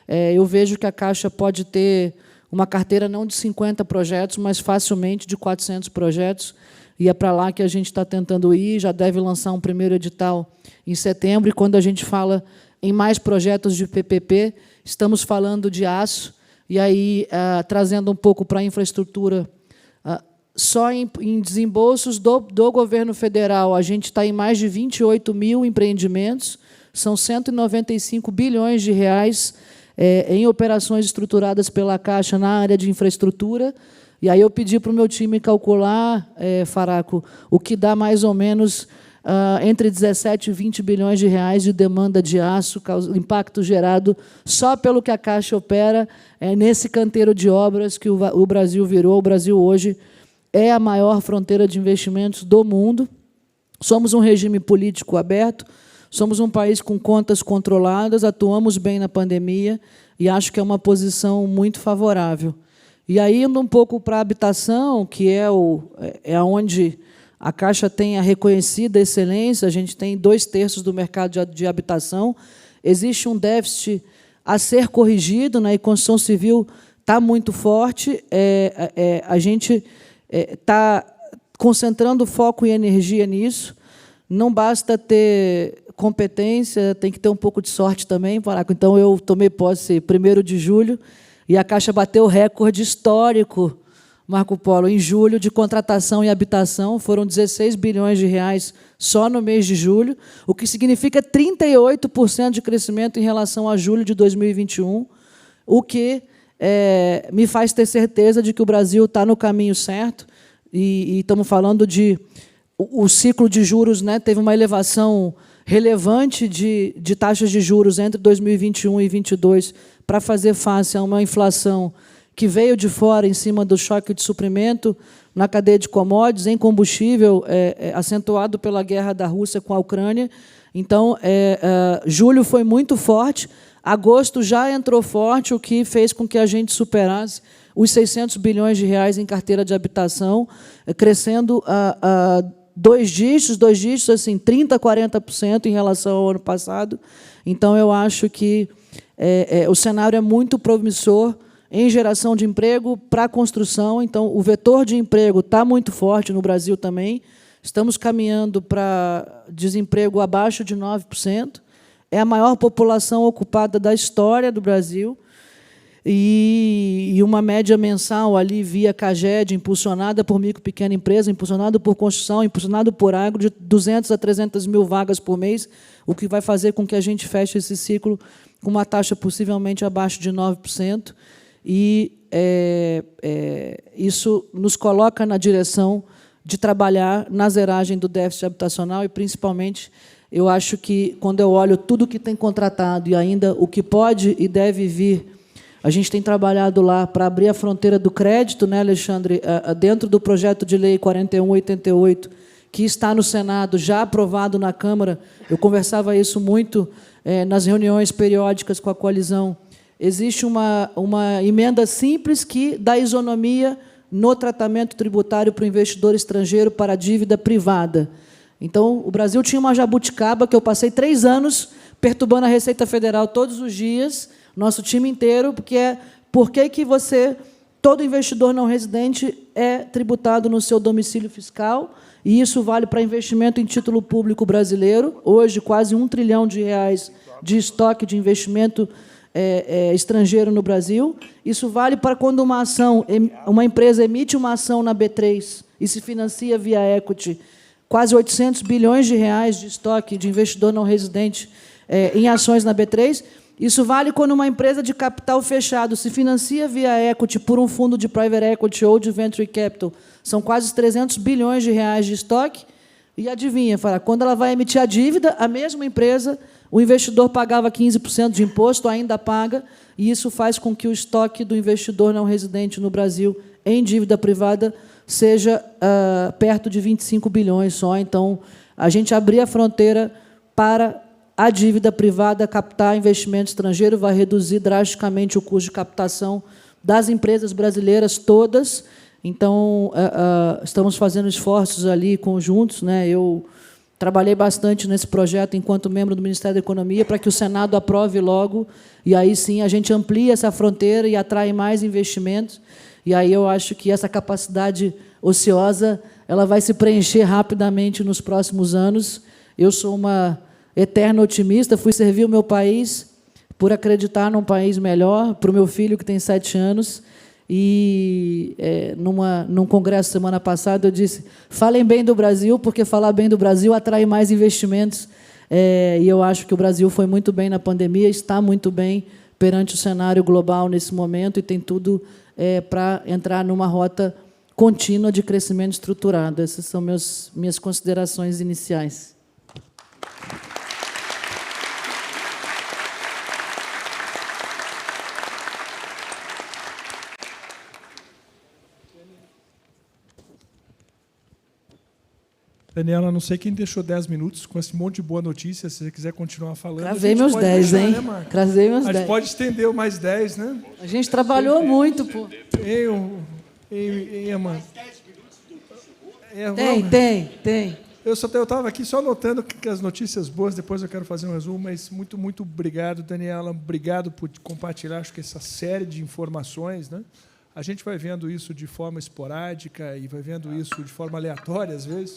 C: eu vejo que a Caixa pode ter uma carteira não de 50 projetos, mas facilmente de 400 projetos, e é para lá que a gente está tentando ir. Já deve lançar um primeiro edital em setembro, e quando a gente fala em mais projetos de PPP, estamos falando de aço, e aí, trazendo um pouco para a infraestrutura, só em desembolsos do governo federal, a gente está em mais de 28 mil empreendimentos, são 195 bilhões de reais em operações estruturadas pela Caixa na área de infraestrutura. E aí eu pedi para o meu time calcular, Faraco, o que dá mais ou menos entre 17 e 20 bilhões de reais de demanda de aço, impacto gerado só pelo que a Caixa opera nesse canteiro de obras que o Brasil virou. O Brasil hoje é a maior fronteira de investimentos do mundo. Somos um regime político aberto, somos um país com contas controladas, atuamos bem na pandemia e acho que é uma posição muito favorável. E aí, indo um pouco para a habitação, que é onde a Caixa tem a reconhecida excelência, a gente tem 2/3 do mercado de habitação, existe um déficit a ser corrigido, né, e a construção civil está muito forte, a gente está concentrando foco e energia nisso, não basta ter competência, tem que ter um pouco de sorte também. Então, eu tomei posse 1º de julho, e a Caixa bateu o recorde histórico, Marco Polo, em julho, de contratação e habitação. Foram 16 bilhões de reais só no mês de julho, o que significa 38% de crescimento em relação a julho de 2021, o que me faz ter certeza de que o Brasil está no caminho certo. E estamos falando de... O ciclo de juros, né, teve uma elevação relevante de taxas de juros entre 2021 e 2022 para fazer face a uma inflação que veio de fora em cima do choque de suprimento na cadeia de commodities, em combustível, acentuado pela guerra da Rússia com a Ucrânia. Então, julho foi muito forte, agosto já entrou forte, o que fez com que a gente superasse os 600 bilhões de reais em carteira de habitação, crescendo a 2 dígitos, assim, 30%, 40% em relação ao ano passado. Então, eu acho que o cenário é muito promissor em geração de emprego para a construção. Então, o vetor de emprego está muito forte no Brasil também. Estamos caminhando para desemprego abaixo de 9%. É a maior população ocupada da história do Brasil. E uma média mensal ali via CAGED, impulsionada por micro e pequena empresa, impulsionada por construção, impulsionada por agro, de 200 a 300 mil vagas por mês, o que vai fazer com que a gente feche esse ciclo com uma taxa possivelmente abaixo de 9%. E isso nos coloca na direção de trabalhar na zeragem do déficit habitacional e, principalmente, eu acho que, quando eu olho tudo que tem contratado e ainda o que pode e deve vir, a gente tem trabalhado lá para abrir a fronteira do crédito, né, Alexandre, dentro do projeto de lei 4188, que está no Senado, já aprovado na Câmara. Eu conversava isso muito nas reuniões periódicas com a coalizão. Existe uma emenda simples que dá isonomia no tratamento tributário para o investidor estrangeiro para a dívida privada. Então, o Brasil tinha uma jabuticaba que eu passei 3 anos perturbando a Receita Federal todos os dias, nosso time inteiro, porque por que todo investidor não residente é tributado no seu domicílio fiscal, e isso vale para investimento em título público brasileiro, hoje quase R$1 trilhão de estoque de investimento estrangeiro no Brasil. Isso vale para quando uma empresa emite uma ação na B3 e se financia via equity, quase 800 bilhões de reais de estoque de investidor não residente em ações na B3. Isso vale quando uma empresa de capital fechado se financia via equity por um fundo de private equity ou de venture capital. São quase 300 bilhões de reais de estoque. E adivinha, quando ela vai emitir a dívida, a mesma empresa, o investidor pagava 15% de imposto, ainda paga, e isso faz com que o estoque do investidor não residente no Brasil em dívida privada seja perto de 25 bilhões só. Então, a gente abrir a fronteira para a dívida privada captar investimento estrangeiro vai reduzir drasticamente o custo de captação das empresas brasileiras todas. Então, estamos fazendo esforços ali conjuntos, né? Eu trabalhei bastante nesse projeto enquanto membro do Ministério da Economia para que o Senado aprove logo, e aí sim a gente amplia essa fronteira e atrai mais investimentos. E aí eu acho que essa capacidade ociosa ela vai se preencher rapidamente nos próximos anos. Eu sou uma eterna otimista, fui servir o meu país por acreditar num país melhor, para o meu filho que tem 7 anos, E num congresso semana passada eu disse: falem bem do Brasil, porque falar bem do Brasil atrai mais investimentos. E eu acho que o Brasil foi muito bem na pandemia, está muito bem perante o cenário global nesse momento e tem tudo para entrar numa rota contínua de crescimento estruturado. Essas são minhas considerações iniciais.
B: Daniela, não sei quem deixou 10 minutos com esse monte de boa notícia. Se você quiser continuar falando...
C: Cravei meus 10, hein?
B: Né,
C: Cravei meus 10.
B: A gente pode estender mais 10, né?
C: A gente trabalhou muito, pô.
B: Amanda?
C: Tem.
B: Eu estava aqui só anotando que as notícias boas, depois eu quero fazer um resumo, mas muito, muito obrigado, Daniela. Obrigado por compartilhar, acho que essa série de informações, né? A gente vai vendo isso de forma esporádica e vai vendo isso de forma aleatória, às vezes,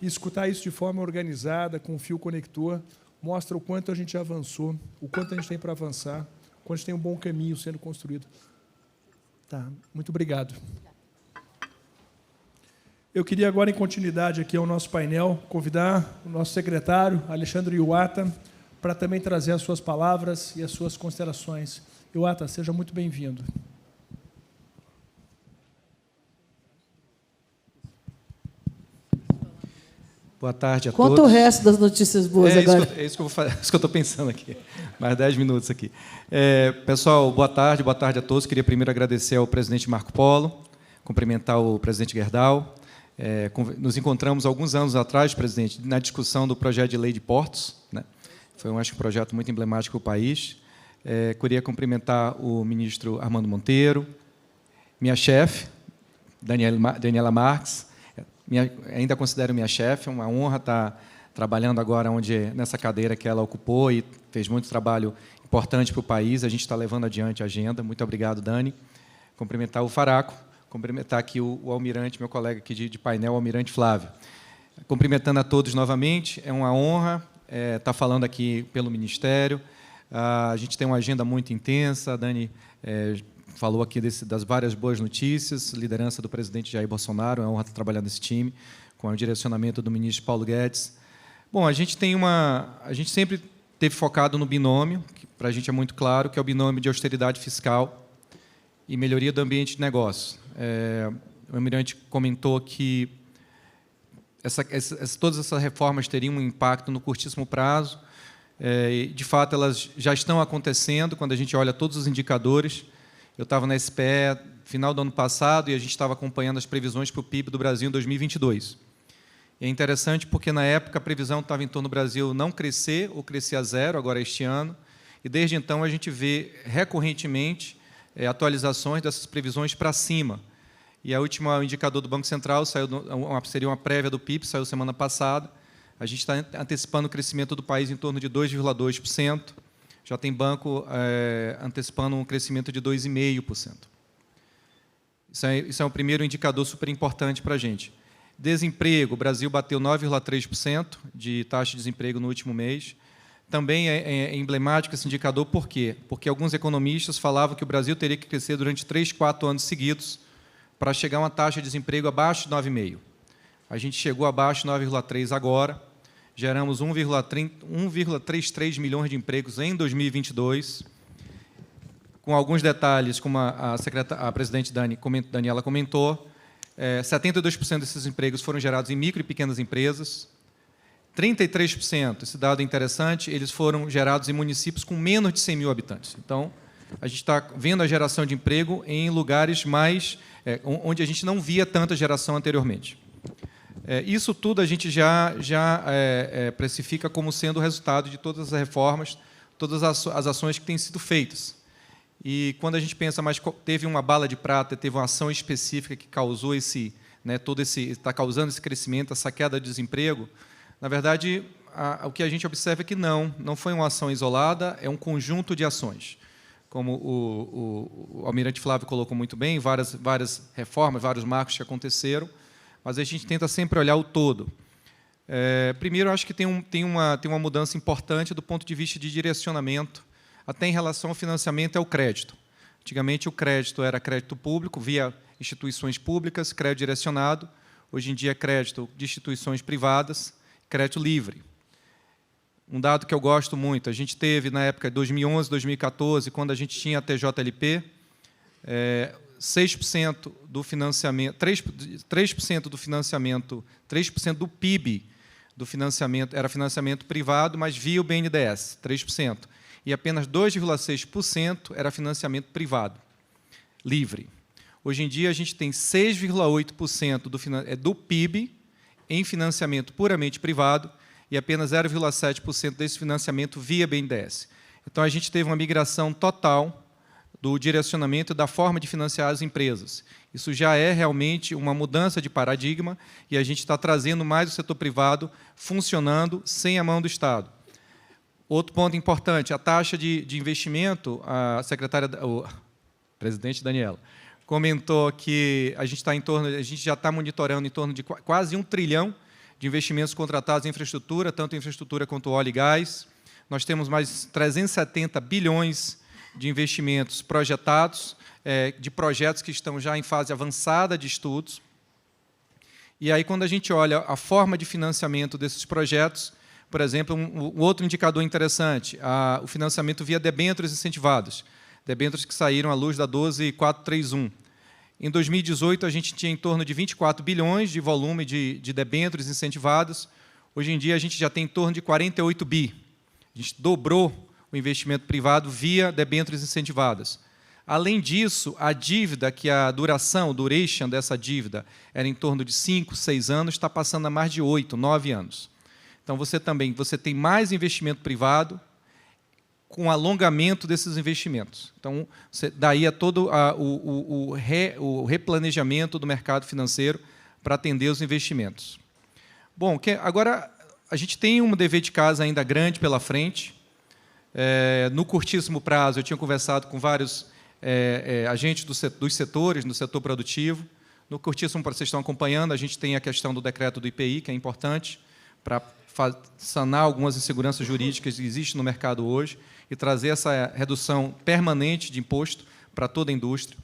B: e escutar isso de forma organizada, com um fio conector, mostra o quanto a gente avançou, o quanto a gente tem para avançar, o quanto a gente tem um bom caminho sendo construído. Tá, muito obrigado. Eu queria agora, em continuidade aqui ao nosso painel, convidar o nosso secretário, Alexandre Iwata, para também trazer as suas palavras e as suas considerações. Iwata, seja muito bem-vindo.
E: Boa tarde a todos.
C: Conta o resto das notícias boas agora.
E: É isso que eu vou fazer, isso que eu estou pensando aqui. Mais 10 minutos aqui. Pessoal, boa tarde a todos. Queria primeiro agradecer ao presidente Marco Polo, cumprimentar o presidente Gerdau. Nos encontramos alguns anos atrás, presidente, na discussão do projeto de lei de portos, né? Foi, acho, um projeto muito emblemático para o país. Queria cumprimentar o ministro Armando Monteiro, minha chefe, Daniela Marques. Ainda considero minha chefe, é uma honra estar trabalhando agora nessa cadeira que ela ocupou e fez muito trabalho importante para o país. A gente está levando adiante a agenda. Muito obrigado, Dani. Cumprimentar o Faraco, cumprimentar aqui o almirante, meu colega aqui de painel, o almirante Flávio. Cumprimentando a todos novamente, é uma honra estar falando aqui pelo Ministério. A gente tem uma agenda muito intensa, a Dani falou aqui das várias boas notícias, liderança do presidente Jair Bolsonaro, é uma honra estar trabalhando nesse time, com o direcionamento do ministro Paulo Guedes. Bom, a gente sempre teve focado no binômio, que para a gente é muito claro, que é o binômio de austeridade fiscal e melhoria do ambiente de negócio. O almirante comentou que todas essas reformas teriam um impacto no curtíssimo prazo. De fato, elas já estão acontecendo, quando a gente olha todos os indicadores. Eu estava na SPE final do ano passado e a gente estava acompanhando as previsões para o PIB do Brasil em 2022. E é interessante porque, na época, a previsão estava em torno do Brasil não crescer ou crescer a zero, agora este ano, e desde então a gente vê recorrentemente atualizações dessas previsões para cima. E a última indicador do Banco Central seria uma prévia do PIB, saiu semana passada. A gente está antecipando o crescimento do país em torno de 2,2%. Já tem banco antecipando um crescimento de 2,5%. Isso é um primeiro indicador super importante para a gente. Desemprego, o Brasil bateu 9,3% de taxa de desemprego no último mês. Também é emblemático esse indicador, por quê? Porque alguns economistas falavam que o Brasil teria que crescer durante 3, 4 anos seguidos para chegar a uma taxa de desemprego abaixo de 9,5%. A gente chegou abaixo de 9,3% agora. Geramos 1,33 milhões de empregos em 2022, com alguns detalhes, como a presidente Daniela comentou, 72% desses empregos foram gerados em micro e pequenas empresas, 33%, esse dado é interessante, eles foram gerados em municípios com menos de 100 mil habitantes. Então, a gente está vendo a geração de emprego em lugares onde a gente não via tanta geração anteriormente. Isso tudo a gente já precifica como sendo o resultado de todas as reformas, todas as ações que têm sido feitas. E quando a gente pensa, mas teve uma bala de prata, teve uma ação específica que causou está causando esse crescimento, essa queda de desemprego, na verdade, o que a gente observa é que não foi uma ação isolada, é um conjunto de ações. Como o almirante Flávio colocou muito bem, várias reformas, vários marcos que aconteceram, mas a gente tenta sempre olhar o todo. Primeiro, acho que tem uma mudança importante do ponto de vista de direcionamento, até em relação ao financiamento e ao crédito. Antigamente, o crédito era crédito público, via instituições públicas, crédito direcionado. Hoje em dia, é crédito de instituições privadas, crédito livre. Um dado que eu gosto muito, a gente teve, na época de 2011, 2014, quando a gente tinha a TJLP, 6% do financiamento, 3% do financiamento, 3% do PIB do financiamento era financiamento privado, mas via o BNDES, 3%. E apenas 2,6% era financiamento privado, livre. Hoje em dia, a gente tem 6,8% do PIB em financiamento puramente privado e apenas 0,7% desse financiamento via BNDES. Então, a gente teve uma migração total do direcionamento e da forma de financiar as empresas. Isso já é realmente uma mudança de paradigma e a gente está trazendo mais o setor privado funcionando sem a mão do Estado. Outro ponto importante, a taxa de investimento, a presidente Daniela comentou que a gente já está monitorando em torno de quase 1 trilhão de investimentos contratados em infraestrutura, tanto em infraestrutura quanto óleo e gás. Nós temos mais 370 bilhões de investimentos projetados, de projetos que estão já em fase avançada de estudos. E aí, quando a gente olha a forma de financiamento desses projetos, por exemplo, um outro indicador interessante, o financiamento via debêntures incentivadas, debêntures que saíram à luz da 12431. Em 2018, a gente tinha em torno de 24 bilhões de volume de debêntures incentivadas. Hoje em dia, a gente já tem em torno de 48 bi. A gente dobrou o investimento privado via debêntures incentivadas. Além disso, a dívida, que a duration dessa dívida era em torno de 5, 6 anos, está passando a mais de 8, 9 anos. Então, você tem mais investimento privado com alongamento desses investimentos. Então, daí é todo o replanejamento do mercado financeiro para atender os investimentos. Bom, agora a gente tem um dever de casa ainda grande pela frente. No curtíssimo prazo, eu tinha conversado com vários agentes dos setores, no setor produtivo. No curtíssimo prazo, vocês estão acompanhando, a gente tem a questão do decreto do IPI, que é importante para sanar algumas inseguranças jurídicas que existem no mercado hoje e trazer essa redução permanente de imposto para toda a indústria.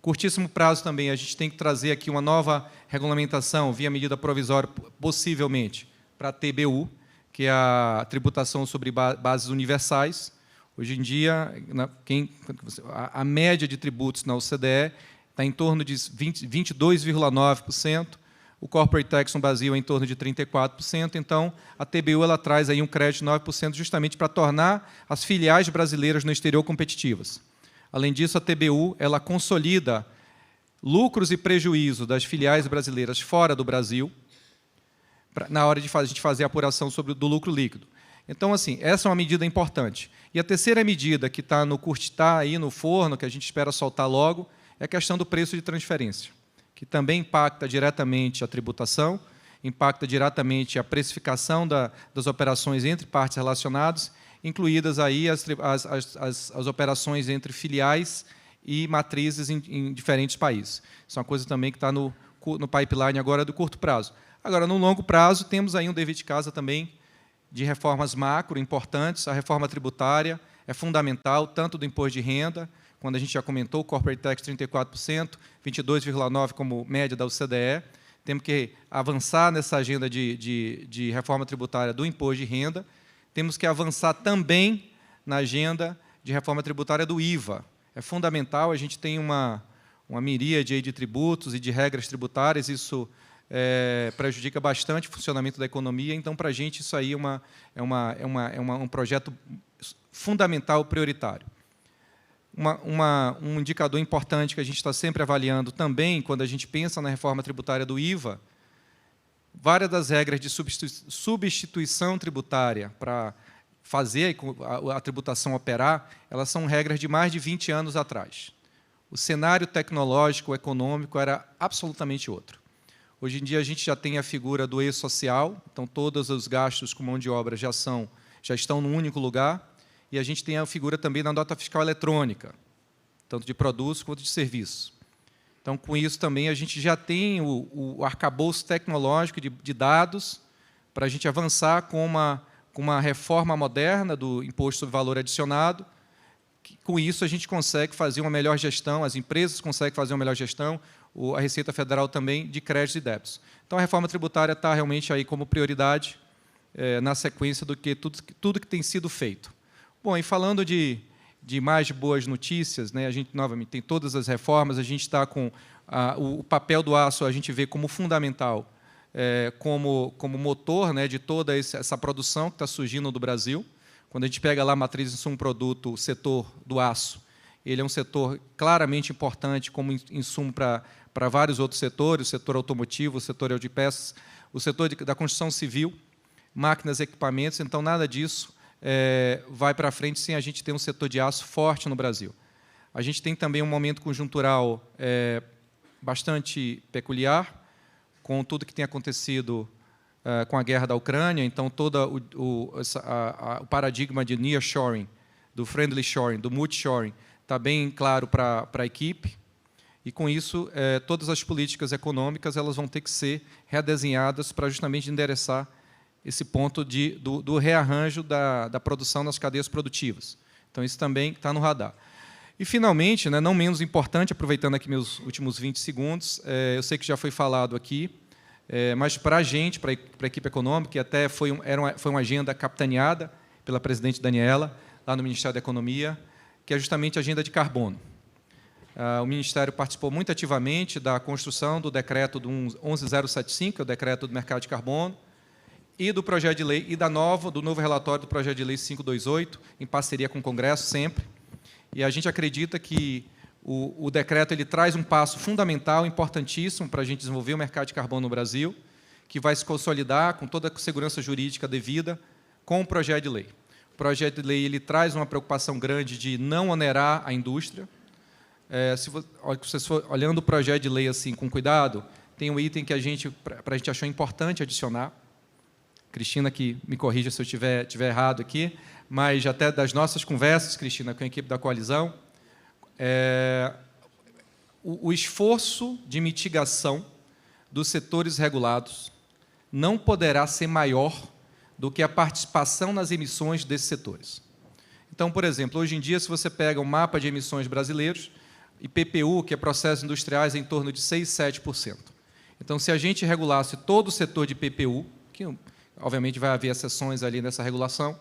E: Curtíssimo prazo também, a gente tem que trazer aqui uma nova regulamentação via medida provisória, possivelmente, para a TBU, que é a tributação sobre bases universais. Hoje em dia, a média de tributos na OCDE está em torno de 22,9%, o corporate tax no Brasil é em torno de 34%, então a TBU ela traz aí um crédito de 9% justamente para tornar as filiais brasileiras no exterior competitivas. Além disso, a TBU ela consolida lucros e prejuízos das filiais brasileiras fora do Brasil, na hora de a gente fazer a apuração do lucro líquido. Então, assim, essa é uma medida importante. E a terceira medida que está aí no forno, que a gente espera soltar logo, é a questão do preço de transferência, que também impacta diretamente a tributação, impacta diretamente a precificação das operações entre partes relacionadas, incluídas aí as operações entre filiais e matrizes em diferentes países. Isso é uma coisa também que está no pipeline agora do curto prazo. Agora, no longo prazo, temos aí um dever de casa também de reformas macro importantes. A reforma tributária é fundamental, tanto do imposto de renda, quando a gente já comentou, o corporate tax 34%, 22,9% como média da OCDE. Temos que avançar nessa agenda de reforma tributária do imposto de renda. Temos que avançar também na agenda de reforma tributária do IVA. É fundamental, a gente tem uma miríade de tributos e de regras tributárias, isso prejudica bastante o funcionamento da economia, então, para a gente, isso aí é um projeto fundamental, prioritário. Um indicador importante que a gente está sempre avaliando também, quando a gente pensa na reforma tributária do IVA, várias das regras de substituição tributária para fazer a tributação operar, elas são regras de mais de 20 anos atrás. O cenário tecnológico, econômico, era absolutamente outro. Hoje em dia, a gente já tem a figura do e-social, então todos os gastos com mão de obra já estão num único lugar, e a gente tem a figura também da nota fiscal eletrônica, tanto de produtos quanto de serviços. Então, com isso também, a gente já tem o arcabouço tecnológico de dados para a gente avançar com uma reforma moderna do imposto sobre valor adicionado, com isso, a gente consegue fazer uma melhor gestão, as empresas conseguem fazer uma melhor gestão, a Receita Federal também, de créditos e débitos. Então, a reforma tributária está realmente aí como prioridade, na sequência do que tudo que tem sido feito. Bom, e falando de mais boas notícias, né, a gente, novamente, tem todas as reformas, a gente está com o papel do aço, a gente vê como fundamental, como motor, né, de toda essa produção que está surgindo do Brasil. Quando a gente pega lá a matriz de insumo-produto, o setor do aço, ele é um setor claramente importante como insumo para vários outros setores, o setor automotivo, o setor de peças, o setor da construção civil, máquinas e equipamentos. Então, nada disso vai para frente sem a gente ter um setor de aço forte no Brasil. A gente tem também um momento conjuntural bastante peculiar, com tudo que tem acontecido com a guerra da Ucrânia. Então, todo o paradigma de nearshoring, do friendly shoring, do multishoring, está bem claro para a equipe. E, com isso, todas as políticas econômicas elas vão ter que ser redesenhadas para justamente endereçar esse ponto do rearranjo da produção nas cadeias produtivas. Então, isso também está no radar. E, finalmente, né, não menos importante, aproveitando aqui meus últimos 20 segundos, eu sei que já foi falado aqui, mas para a gente, para a equipe econômica, e até foi uma agenda capitaneada pela presidente Daniela, lá no Ministério da Economia, que é justamente a agenda de carbono. O Ministério participou muito ativamente da construção do decreto do 11075, que é o decreto do mercado de carbono, e do projeto de lei, e do novo relatório do projeto de lei 528, em parceria com o Congresso, sempre. E a gente acredita que o decreto ele traz um passo fundamental, importantíssimo, para a gente desenvolver o mercado de carbono no Brasil, que vai se consolidar com toda a segurança jurídica devida com o projeto de lei. O projeto de lei ele traz uma preocupação grande de não onerar a indústria. Se vocês for olhando o projeto de lei assim com cuidado, tem um item que a gente achou importante adicionar. Cristina, que me corrija se eu estiver errado aqui, mas até das nossas conversas, Cristina, com a equipe da coalizão, o esforço de mitigação dos setores regulados não poderá ser maior do que a participação nas emissões desses setores. Então, por exemplo, hoje em dia, se você pega o mapa de emissões brasileiros, IPPU, que é processos industriais, é em torno de 6%, 7%. Então, se a gente regulasse todo o setor de IPPU, que obviamente vai haver exceções ali nessa regulação,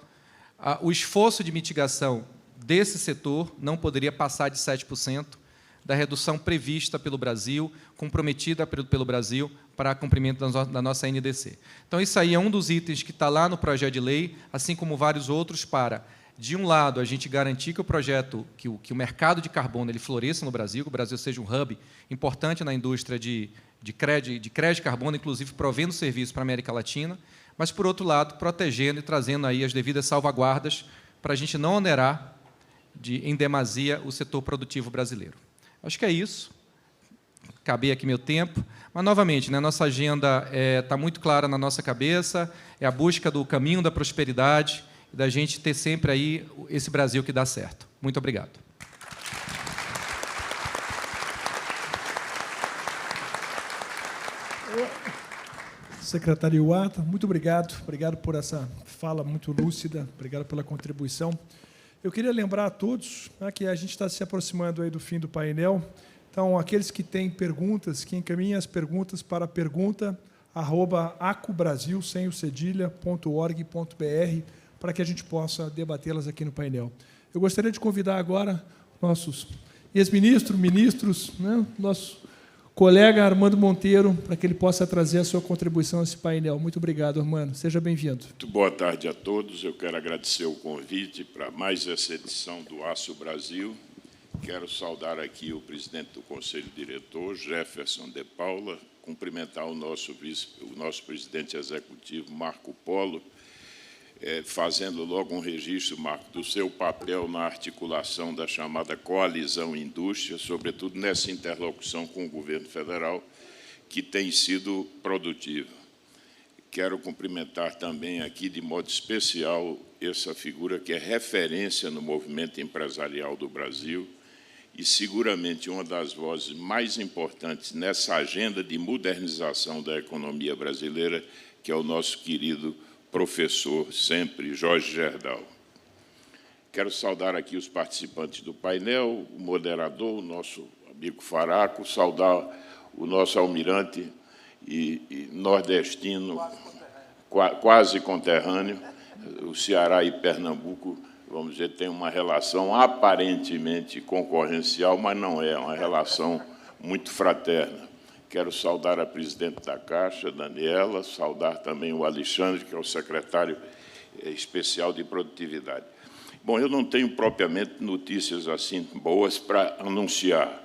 E: o esforço de mitigação desse setor não poderia passar de 7% da redução prevista pelo Brasil, comprometida pelo Brasil para cumprimento da nossa NDC. Então, isso aí é um dos itens que está lá no projeto de lei, assim como vários outros, para, de um lado, a gente garantir que o projeto, que o mercado de carbono ele floresça no Brasil, que o Brasil seja um hub importante na indústria de crédito de carbono, inclusive provendo serviços para a América Latina, mas, por outro lado, protegendo e trazendo aí as devidas salvaguardas para a gente não onerar em demasia o setor produtivo brasileiro. Acho que é isso. Acabei aqui meu tempo. Mas, novamente, né, nossa agenda está muito clara na nossa cabeça, é a busca do caminho da prosperidade e da gente ter sempre aí esse Brasil que dá certo. Muito obrigado.
B: Secretário Iwata, muito obrigado. Obrigado por essa fala muito lúcida. Obrigado pela contribuição. Eu queria lembrar a todos, né, que a gente está se aproximando aí do fim do painel. Então, aqueles que têm perguntas, que encaminhem as perguntas para pergunta@acobrasil, sem o cedilha.org.br, para que a gente possa debatê-las aqui no painel. Eu gostaria de convidar agora nossos ex-ministros, ministros, né, nosso colega Armando Monteiro, para que ele possa trazer a sua contribuição a esse painel. Muito obrigado, Armando. Seja bem-vindo.
F: Muito boa tarde a todos. Eu quero agradecer o convite para mais essa edição do Aço Brasil. Quero saudar aqui o presidente do Conselho Diretor, Jefferson de Paula, cumprimentar o nosso presidente executivo, Marco Polo, fazendo logo um registro, Marco, do seu papel na articulação da chamada coalizão indústria, sobretudo nessa interlocução com o governo federal, que tem sido produtiva. Quero cumprimentar também aqui, de modo especial, essa figura que é referência no movimento empresarial do Brasil e seguramente uma das vozes mais importantes nessa agenda de modernização da economia brasileira, que é o nosso querido professor, sempre, Jorge Gerdau. Quero saudar aqui os participantes do painel, o moderador, o nosso amigo Faraco, saudar o nosso almirante e nordestino, quase conterrâneo. O Ceará e Pernambuco, vamos dizer, têm uma relação aparentemente concorrencial, mas não é, uma relação muito fraterna. Quero saudar a presidente da Caixa, Daniela, saudar também o Alexandre, que é o secretário especial de produtividade. Bom, eu não tenho propriamente notícias assim boas para anunciar,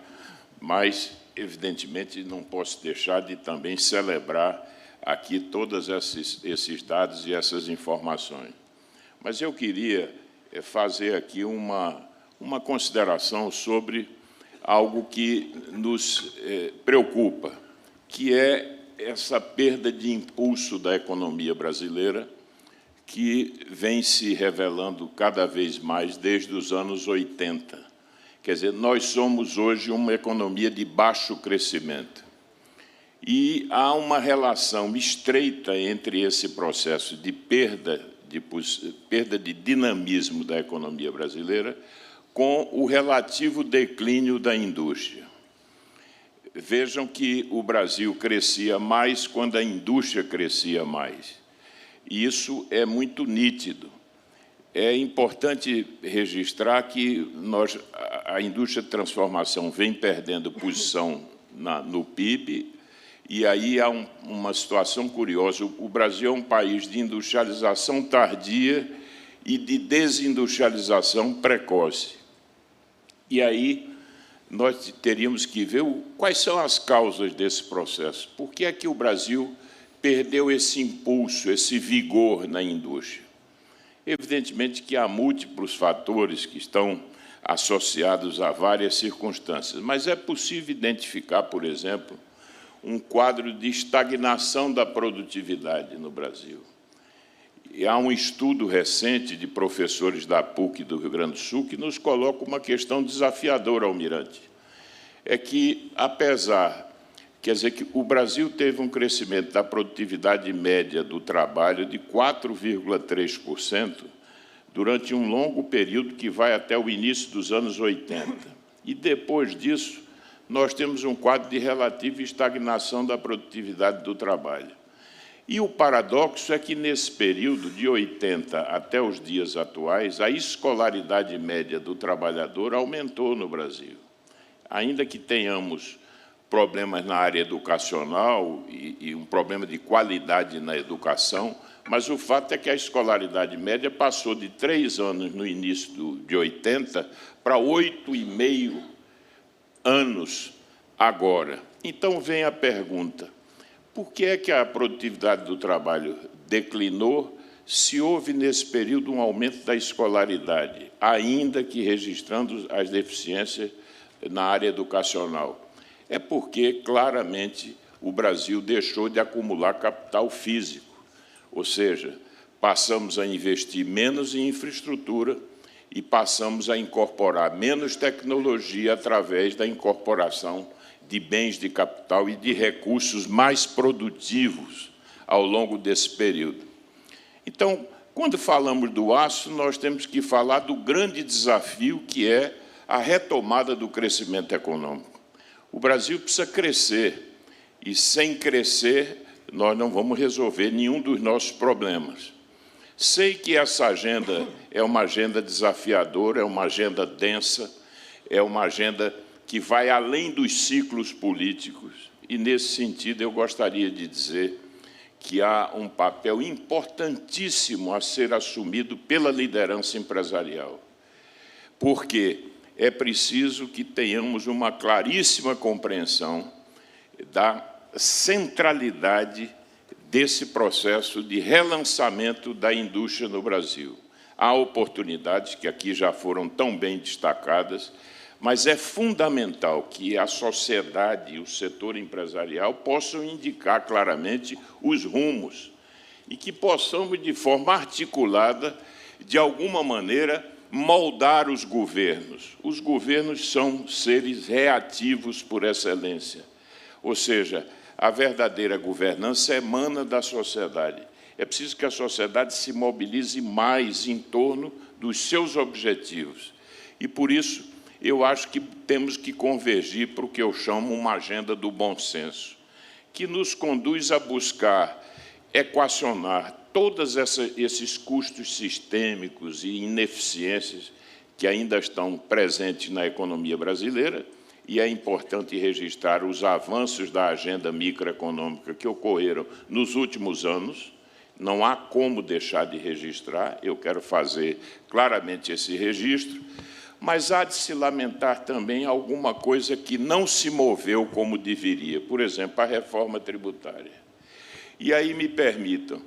F: mas, evidentemente, não posso deixar de também celebrar aqui todos esses dados e essas informações. Mas eu queria fazer aqui uma consideração sobre algo que nos preocupa, que é essa perda de impulso da economia brasileira, que vem se revelando cada vez mais desde os anos 80. Quer dizer, nós somos hoje uma economia de baixo crescimento. E há uma relação estreita entre esse processo de perda de dinamismo da economia brasileira com o relativo declínio da indústria. Vejam que o Brasil crescia mais quando a indústria crescia mais. E isso é muito nítido. É importante registrar que a indústria de transformação vem perdendo posição no PIB, e aí há uma situação curiosa. O Brasil é um país de industrialização tardia e de desindustrialização precoce. E aí nós teríamos que ver quais são as causas desse processo. Por que é que o Brasil perdeu esse impulso, esse vigor na indústria? Evidentemente que há múltiplos fatores que estão associados a várias circunstâncias, mas é possível identificar, por exemplo, um quadro de estagnação da produtividade no Brasil. E há um estudo recente de professores da PUC do Rio Grande do Sul que nos coloca uma questão desafiadora, almirante. É que, quer dizer que o Brasil teve um crescimento da produtividade média do trabalho de 4,3% durante um longo período que vai até o início dos anos 80. E, depois disso, nós temos um quadro de relativa estagnação da produtividade do trabalho. E o paradoxo é que, nesse período, de 80 até os dias atuais, a escolaridade média do trabalhador aumentou no Brasil. Ainda que tenhamos problemas na área educacional e um problema de qualidade na educação, mas o fato é que a escolaridade média passou de 3 anos no início de 80 para 8,5 anos agora. Então, vem a pergunta: por que é que a produtividade do trabalho declinou se houve, nesse período, um aumento da escolaridade, ainda que registrando as deficiências na área educacional? É porque, claramente, o Brasil deixou de acumular capital físico, ou seja, passamos a investir menos em infraestrutura e passamos a incorporar menos tecnologia através da incorporação de bens de capital e de recursos mais produtivos ao longo desse período. Então, quando falamos do aço, nós temos que falar do grande desafio que é a retomada do crescimento econômico. O Brasil precisa crescer, e, sem crescer, nós não vamos resolver nenhum dos nossos problemas. Sei que essa agenda é uma agenda desafiadora, é uma agenda densa, é uma agenda que vai além dos ciclos políticos, e, nesse sentido, eu gostaria de dizer que há um papel importantíssimo a ser assumido pela liderança empresarial, porque é preciso que tenhamos uma claríssima compreensão da centralidade desse processo de relançamento da indústria no Brasil. Há oportunidades que aqui já foram tão bem destacadas, mas é fundamental que a sociedade e o setor empresarial possam indicar claramente os rumos e que possamos, de forma articulada, de alguma maneira, moldar os governos. Os governos são seres reativos por excelência, ou seja, a verdadeira governança emana da sociedade. É preciso que a sociedade se mobilize mais em torno dos seus objetivos. E, por isso, eu acho que temos que convergir para o que eu chamo uma agenda do bom senso, que nos conduz a buscar equacionar todos esses custos sistêmicos e ineficiências que ainda estão presentes na economia brasileira, e é importante registrar os avanços da agenda microeconômica que ocorreram nos últimos anos. Não há como deixar de registrar, eu quero fazer claramente esse registro, mas há de se lamentar também alguma coisa que não se moveu como deveria, por exemplo, a reforma tributária. E aí me permitam,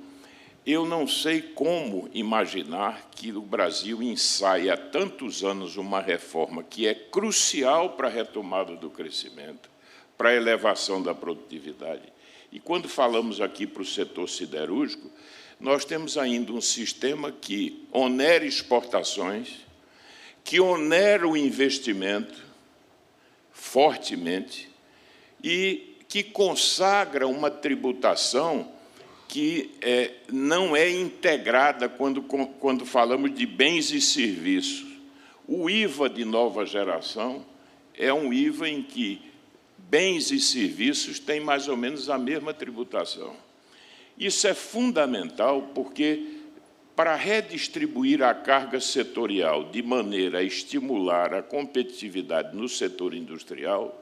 F: eu não sei como imaginar que o Brasil ensaia há tantos anos uma reforma que é crucial para a retomada do crescimento, para a elevação da produtividade. E quando falamos aqui para o setor siderúrgico, nós temos ainda um sistema que onera exportações, que onera o investimento fortemente e que consagra uma tributação que não é integrada quando falamos de bens e serviços. O IVA de nova geração é um IVA em que bens e serviços têm mais ou menos a mesma tributação. Isso é fundamental porque, para redistribuir a carga setorial de maneira a estimular a competitividade no setor industrial,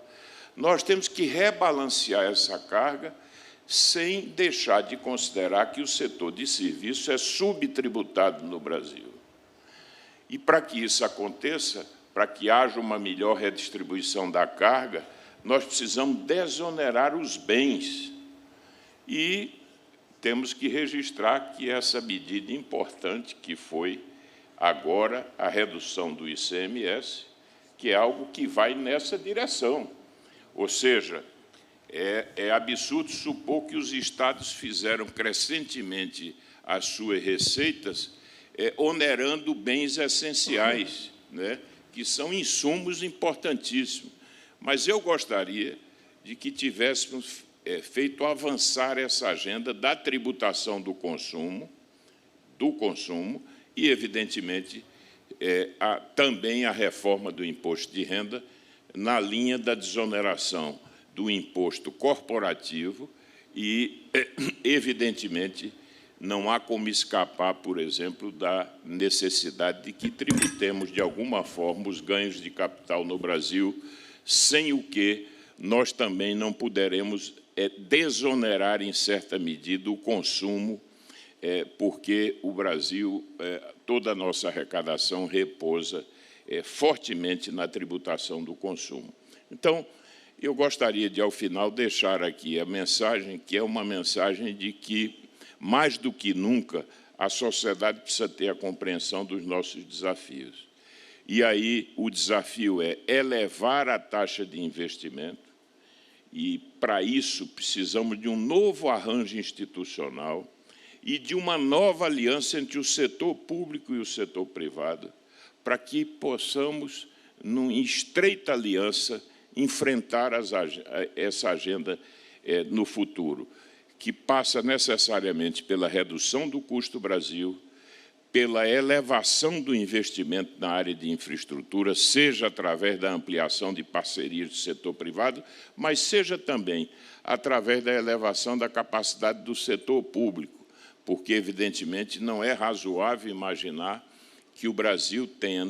F: nós temos que rebalancear essa carga sem deixar de considerar que o setor de serviços é subtributado no Brasil. E, para que isso aconteça, para que haja uma melhor redistribuição da carga, nós precisamos desonerar os bens. E temos que registrar que essa medida importante, que foi agora a redução do ICMS, que é algo que vai nessa direção. Ou seja, é absurdo supor que os estados fizeram crescentemente as suas receitas onerando bens essenciais, né, que são insumos importantíssimos. Mas eu gostaria de que tivéssemos feito avançar essa agenda da tributação do consumo e, evidentemente, também a reforma do imposto de renda na linha da desoneração do imposto corporativo e, evidentemente, não há como escapar, por exemplo, da necessidade de que tributemos, de alguma forma, os ganhos de capital no Brasil, sem o que nós também não poderemos desonerar, em certa medida, o consumo, porque o Brasil, toda a nossa arrecadação repousa fortemente na tributação do consumo. Então, eu gostaria de, ao final, deixar aqui a mensagem, que é uma mensagem de que, mais do que nunca, a sociedade precisa ter a compreensão dos nossos desafios. E aí o desafio é elevar a taxa de investimento, e, para isso, precisamos de um novo arranjo institucional e de uma nova aliança entre o setor público e o setor privado, para que possamos, em estreita aliança, enfrentar essa agenda no futuro, que passa necessariamente pela redução do custo Brasil, pela elevação do investimento na área de infraestrutura, seja através da ampliação de parcerias do setor privado, mas seja também através da elevação da capacidade do setor público, porque, evidentemente, não é razoável imaginar que o Brasil tenha,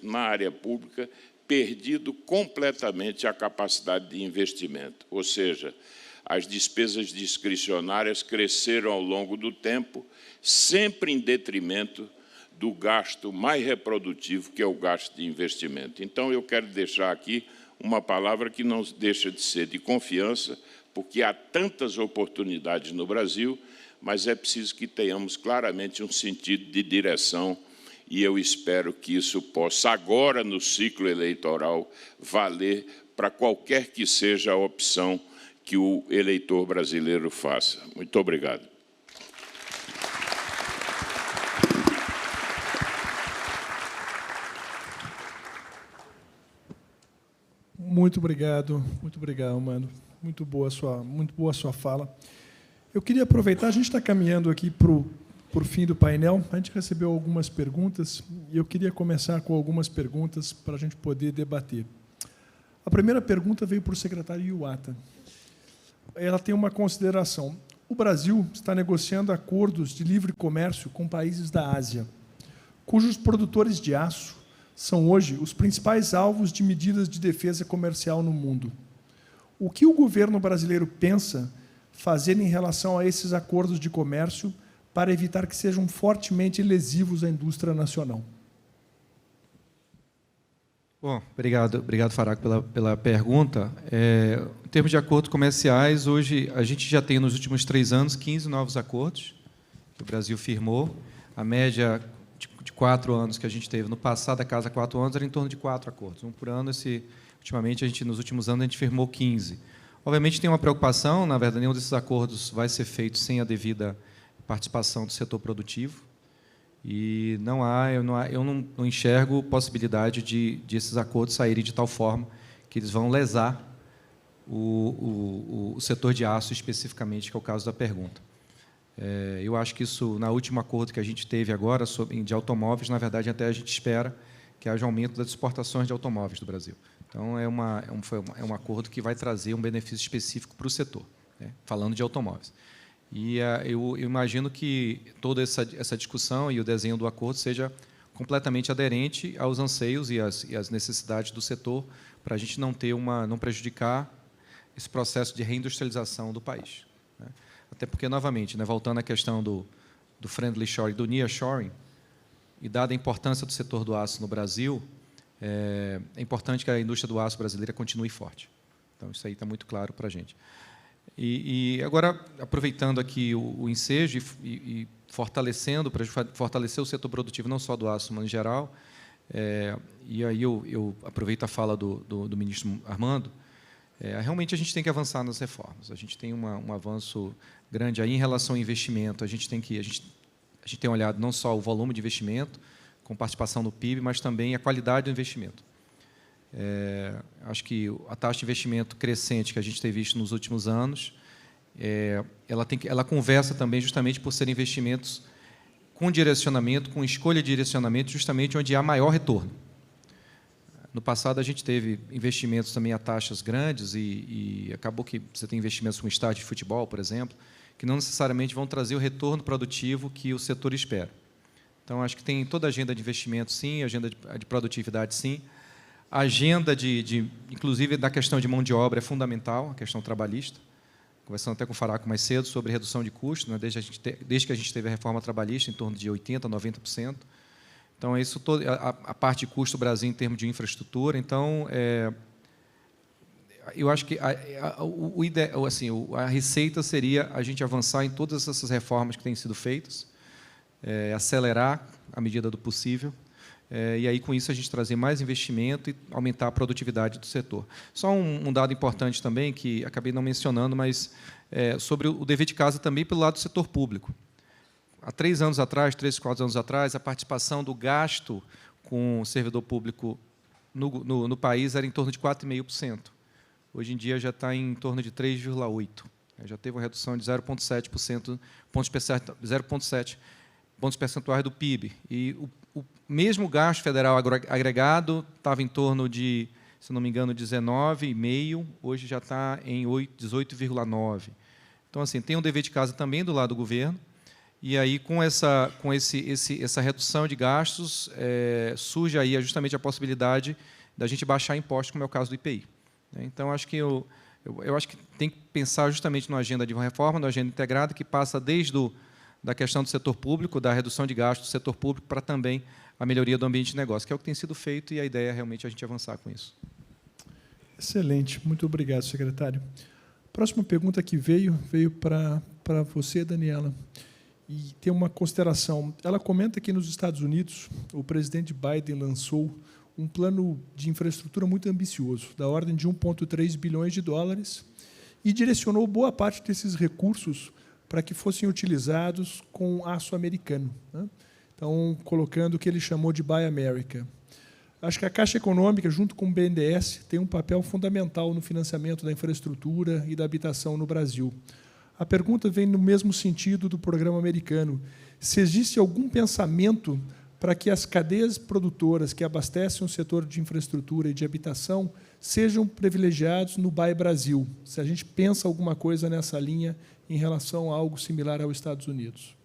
F: na área pública, perdido completamente a capacidade de investimento, ou seja, as despesas discricionárias cresceram ao longo do tempo, sempre em detrimento do gasto mais reprodutivo, que é o gasto de investimento. Então, eu quero deixar aqui uma palavra que não deixa de ser de confiança, porque há tantas oportunidades no Brasil, mas é preciso que tenhamos claramente um sentido de direção, e eu espero que isso possa, agora no ciclo eleitoral, valer para qualquer que seja a opção que o eleitor brasileiro faça. Muito obrigado.
B: Muito obrigado, Armando. Muito boa a sua fala. Eu queria aproveitar, a gente está caminhando aqui para o fim do painel, a gente recebeu algumas perguntas, e eu queria começar com algumas perguntas para a gente poder debater. A primeira pergunta veio para o secretário Iwata. Ela tem uma consideração. O Brasil está negociando acordos de livre comércio com países da Ásia, cujos produtores de aço são hoje os principais alvos de medidas de defesa comercial no mundo. O que o governo brasileiro pensa fazer em relação a esses acordos de comércio para evitar que sejam fortemente lesivos à indústria nacional?
E: Bom, obrigado, Faraco, pela pergunta. Em termos de acordos comerciais, hoje a gente já tem, nos últimos 3 anos, 15 novos acordos que o Brasil firmou. A média de 4 anos que a gente teve no passado, a cada 4 anos, era em torno de 4 acordos. Um por ano. Ultimamente, nos últimos anos, a gente firmou 15. Obviamente, tem uma preocupação, na verdade, nenhum desses acordos vai ser feito sem a devida participação do setor produtivo. E eu não enxergo possibilidade de esses acordos saírem de tal forma que eles vão lesar o setor de aço especificamente, que é o caso da pergunta. Eu acho que isso, no último acordo que a gente teve agora de automóveis, na verdade, até a gente espera que haja aumento das exportações de automóveis do Brasil. Então, é um acordo que vai trazer um benefício específico para o setor, né, falando de automóveis. E eu imagino que toda essa discussão e o desenho do acordo seja completamente aderente aos anseios e às necessidades do setor, para a gente não prejudicar esse processo de reindustrialização do país, né? Até porque, novamente, né, voltando à questão do friendly shoring, do nearshoring, e dada a importância do setor do aço no Brasil, é importante que a indústria do aço brasileira continue forte. Então, isso aí está muito claro para a gente. E agora, aproveitando aqui o ensejo e fortalecendo, para fortalecer o setor produtivo, não só do aço, mas em geral, e aí eu aproveito a fala do ministro Armando, realmente a gente tem que avançar nas reformas. A gente tem um avanço grande aí em relação ao investimento. A gente tem olhado não só o volume de investimento, com participação no PIB, mas também a qualidade do investimento. Acho que a taxa de investimento crescente que a gente tem visto nos últimos anos, ela conversa também justamente por serem investimentos com direcionamento, com escolha de direcionamento, justamente onde há maior retorno. No passado, a gente teve investimentos também a taxas grandes e acabou que você tem investimentos com estádio de futebol, por exemplo, que não necessariamente vão trazer o retorno produtivo que o setor espera. Então, acho que tem toda a agenda de investimento, sim, a agenda de produtividade, sim. A agenda, inclusive, da questão de mão de obra é fundamental, a questão trabalhista. Conversando até com o Faraco mais cedo sobre redução de custos, né, desde que a gente teve a reforma trabalhista, em torno de 80%, 90%. Então, isso a parte de custo do Brasil em termos de infraestrutura. Então, eu acho que a receita seria a gente avançar em todas essas reformas que têm sido feitas, acelerar à medida do possível, e aí, com isso, a gente trazer mais investimento e aumentar a produtividade do setor. Só um dado importante também, que acabei não mencionando, mas sobre o dever de casa também pelo lado do setor público. Há 3 anos atrás, 3, 4 anos atrás, a participação do gasto com o servidor público no país era em torno de 4,5%. Hoje em dia já está em torno de 3,8%. Já teve uma redução de 0,7%, 0,7 pontos percentuais do PIB. E o mesmo gasto federal agregado estava em torno de, se não me engano, 19,5%, hoje já está em 18,9%. Então, assim, tem um dever de casa também do lado do governo, e aí, com essa redução de gastos, surge aí justamente a possibilidade da gente baixar impostos, como é o caso do IPI. Então, acho que eu acho que tem que pensar justamente numa agenda de reforma, numa agenda integrada, que passa desde da questão do setor público, da redução de gastos do setor público, para também a melhoria do ambiente de negócio, que é o que tem sido feito, e a ideia é realmente a gente avançar com isso.
B: Excelente. Muito obrigado, secretário. A próxima pergunta que veio para você, Daniela. E tem uma consideração. Ela comenta que nos Estados Unidos, o presidente Biden lançou um plano de infraestrutura muito ambicioso, da ordem de 1,3 bilhões de dólares, e direcionou boa parte desses recursos para que fossem utilizados com aço americano, né? Então, colocando o que ele chamou de Buy America. Acho que a Caixa Econômica, junto com o BNDES, tem um papel fundamental no financiamento da infraestrutura e da habitação no Brasil. A pergunta vem no mesmo sentido do programa americano. Se existe algum pensamento para que as cadeias produtoras que abastecem o setor de infraestrutura e de habitação sejam privilegiados no Buy Brasil, se a gente pensa alguma coisa nessa linha em relação a algo similar aos Estados Unidos.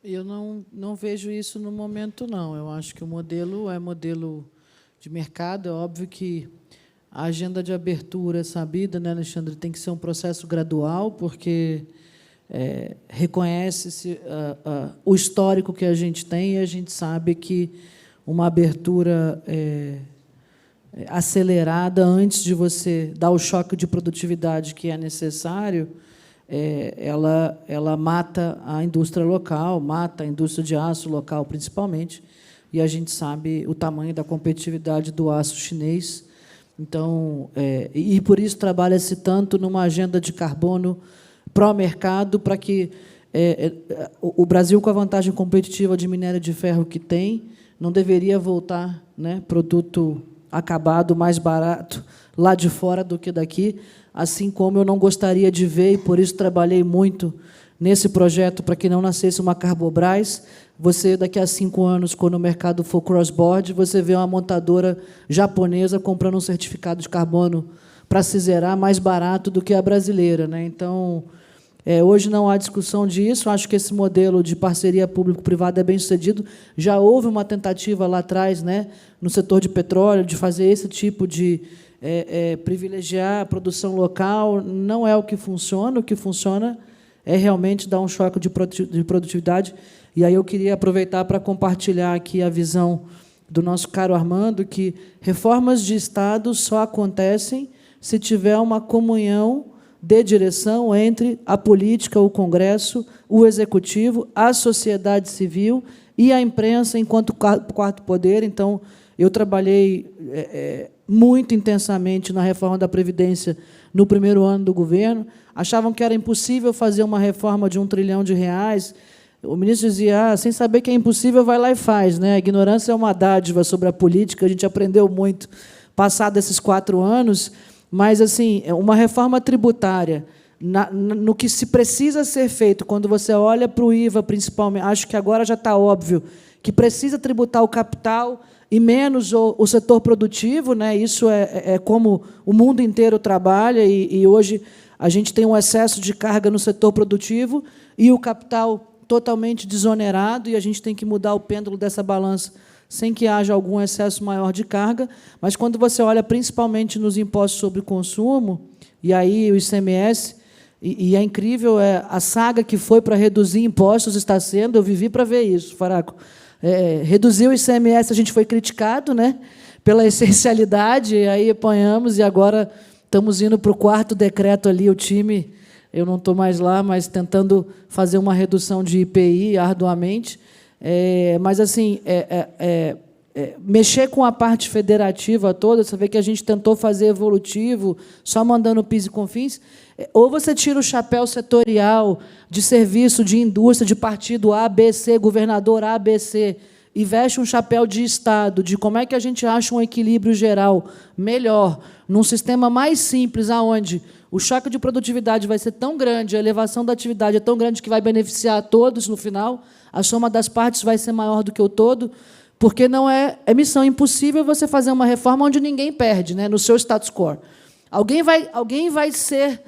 C: Eu não vejo isso no momento, não. Eu acho que o modelo é modelo de mercado. É óbvio que a agenda de abertura é sabida, né, Alexandre, tem que ser um processo gradual, porque reconhece-se o histórico que a gente tem e a gente sabe que uma abertura acelerada antes de você dar o choque de produtividade que é necessário, ela mata a indústria local, mata a indústria de aço local, principalmente, e a gente sabe o tamanho da competitividade do aço chinês. Então, e por isso trabalha-se tanto numa agenda de carbono pró-mercado, para que o Brasil, com a vantagem competitiva de minério de ferro que tem, não deveria voltar, né, produto acabado mais barato lá de fora do que daqui, assim como eu não gostaria de ver, e por isso trabalhei muito nesse projeto para que não nascesse uma Carbobras. Você, daqui a 5 anos, quando o mercado for cross-border, você vê uma montadora japonesa comprando um certificado de carbono para se zerar mais barato do que a brasileira, né? Então, hoje não há discussão disso. Acho que esse modelo de parceria público-privada é bem-sucedido. Já houve uma tentativa lá atrás, né, no setor de petróleo, de fazer esse tipo de privilegiar a produção local. Não é o que funciona. O que funciona é realmente dar um choque de produtividade. E aí eu queria aproveitar para compartilhar aqui a visão do nosso caro Armando, que reformas de Estado só acontecem se tiver uma comunhão de direção entre a política, o Congresso, o Executivo, a sociedade civil e a imprensa enquanto quarto poder. Então, eu trabalhei muito intensamente na reforma da Previdência no primeiro ano do governo. Achavam que era impossível fazer uma reforma de R$1 trilhão. O ministro dizia, sem saber que é impossível, vai lá e faz, né? A ignorância é uma dádiva sobre a política, a gente aprendeu muito passado esses 4 anos, mas, assim, uma reforma tributária, no que se precisa ser feito, quando você olha para o IVA, principalmente, acho que agora já está óbvio que precisa tributar o capital e menos o setor produtivo, né? Isso é como o mundo inteiro trabalha, e hoje a gente tem um excesso de carga no setor produtivo e o capital totalmente desonerado, e a gente tem que mudar o pêndulo dessa balança sem que haja algum excesso maior de carga. Mas, quando você olha principalmente nos impostos sobre consumo, e aí o ICMS, e é incrível a saga que foi para reduzir impostos, está sendo, eu vivi para ver isso, Faraco. Reduzir o ICMS, a gente foi criticado, né, pela essencialidade, e aí apanhamos, e agora estamos indo para o 4º decreto ali, o time... Eu não estou mais lá, mas tentando fazer uma redução de IPI arduamente. Mas, assim, mexer com a parte federativa toda, você vê que a gente tentou fazer evolutivo, só mandando PIS e COFINS. Ou você tira o chapéu setorial de serviço, de indústria, de partido A, B, C, governador A, B, C, e veste um chapéu de Estado, de como é que a gente acha um equilíbrio geral melhor, num sistema mais simples, aonde o choque de produtividade vai ser tão grande, a elevação da atividade é tão grande que vai beneficiar a todos no final, a soma das partes vai ser maior do que o todo, porque não é missão impossível você fazer uma reforma onde ninguém perde, né, no seu status quo. Alguém vai ser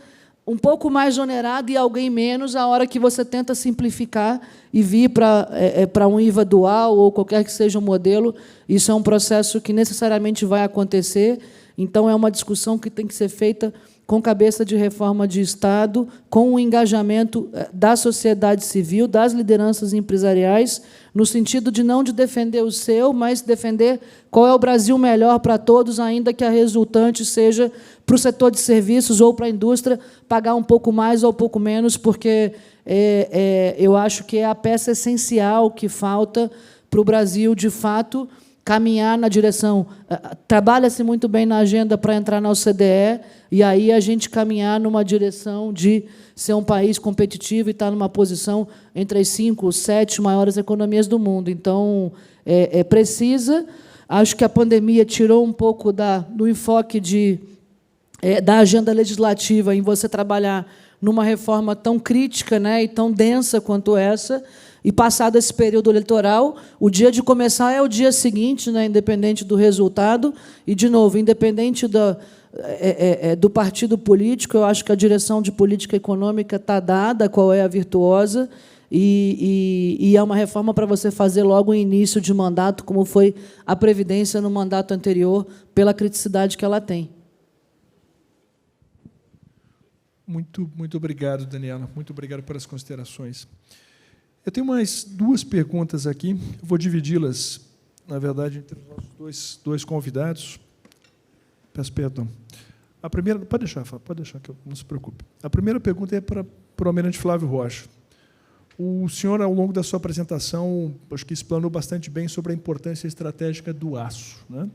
C: um pouco mais onerado e alguém menos a hora que você tenta simplificar e vir para um IVA dual ou qualquer que seja o modelo. Isso é um processo que necessariamente vai acontecer, então é uma discussão que tem que ser feita com cabeça de reforma de Estado, com o engajamento da sociedade civil, das lideranças empresariais, no sentido de não de defender o seu, mas defender qual é o Brasil melhor para todos, ainda que a resultante seja para o setor de serviços ou para a indústria pagar um pouco mais ou um pouco menos, porque eu acho que é a peça essencial que falta para o Brasil, de fato, caminhar na direção... Trabalha-se muito bem na agenda para entrar na OCDE, e aí a gente caminhar numa direção de ser um país competitivo e estar numa posição entre as 5 ou 7 maiores economias do mundo. Então, precisa... Acho que a pandemia tirou um pouco do enfoque de da agenda legislativa, em você trabalhar numa reforma tão crítica, né, e tão densa quanto essa, e passado esse período eleitoral, o dia de começar é o dia seguinte, né, independente do resultado, e, de novo, independente do partido político, eu acho que a direção de política econômica está dada, qual é a virtuosa, e é uma reforma para você fazer logo em início de mandato, como foi a Previdência no mandato anterior, pela criticidade que ela tem.
B: Muito obrigado, Daniela. Muito obrigado pelas considerações. Eu tenho mais 2 perguntas aqui. Eu vou dividi-las, na verdade, entre os nossos dois convidados. Peço perdão. A primeira, pode deixar, que eu não se preocupe. A primeira pergunta é para o almirante Flávio Rocha. O senhor, ao longo da sua apresentação, acho que explanou bastante bem sobre a importância estratégica do aço, né?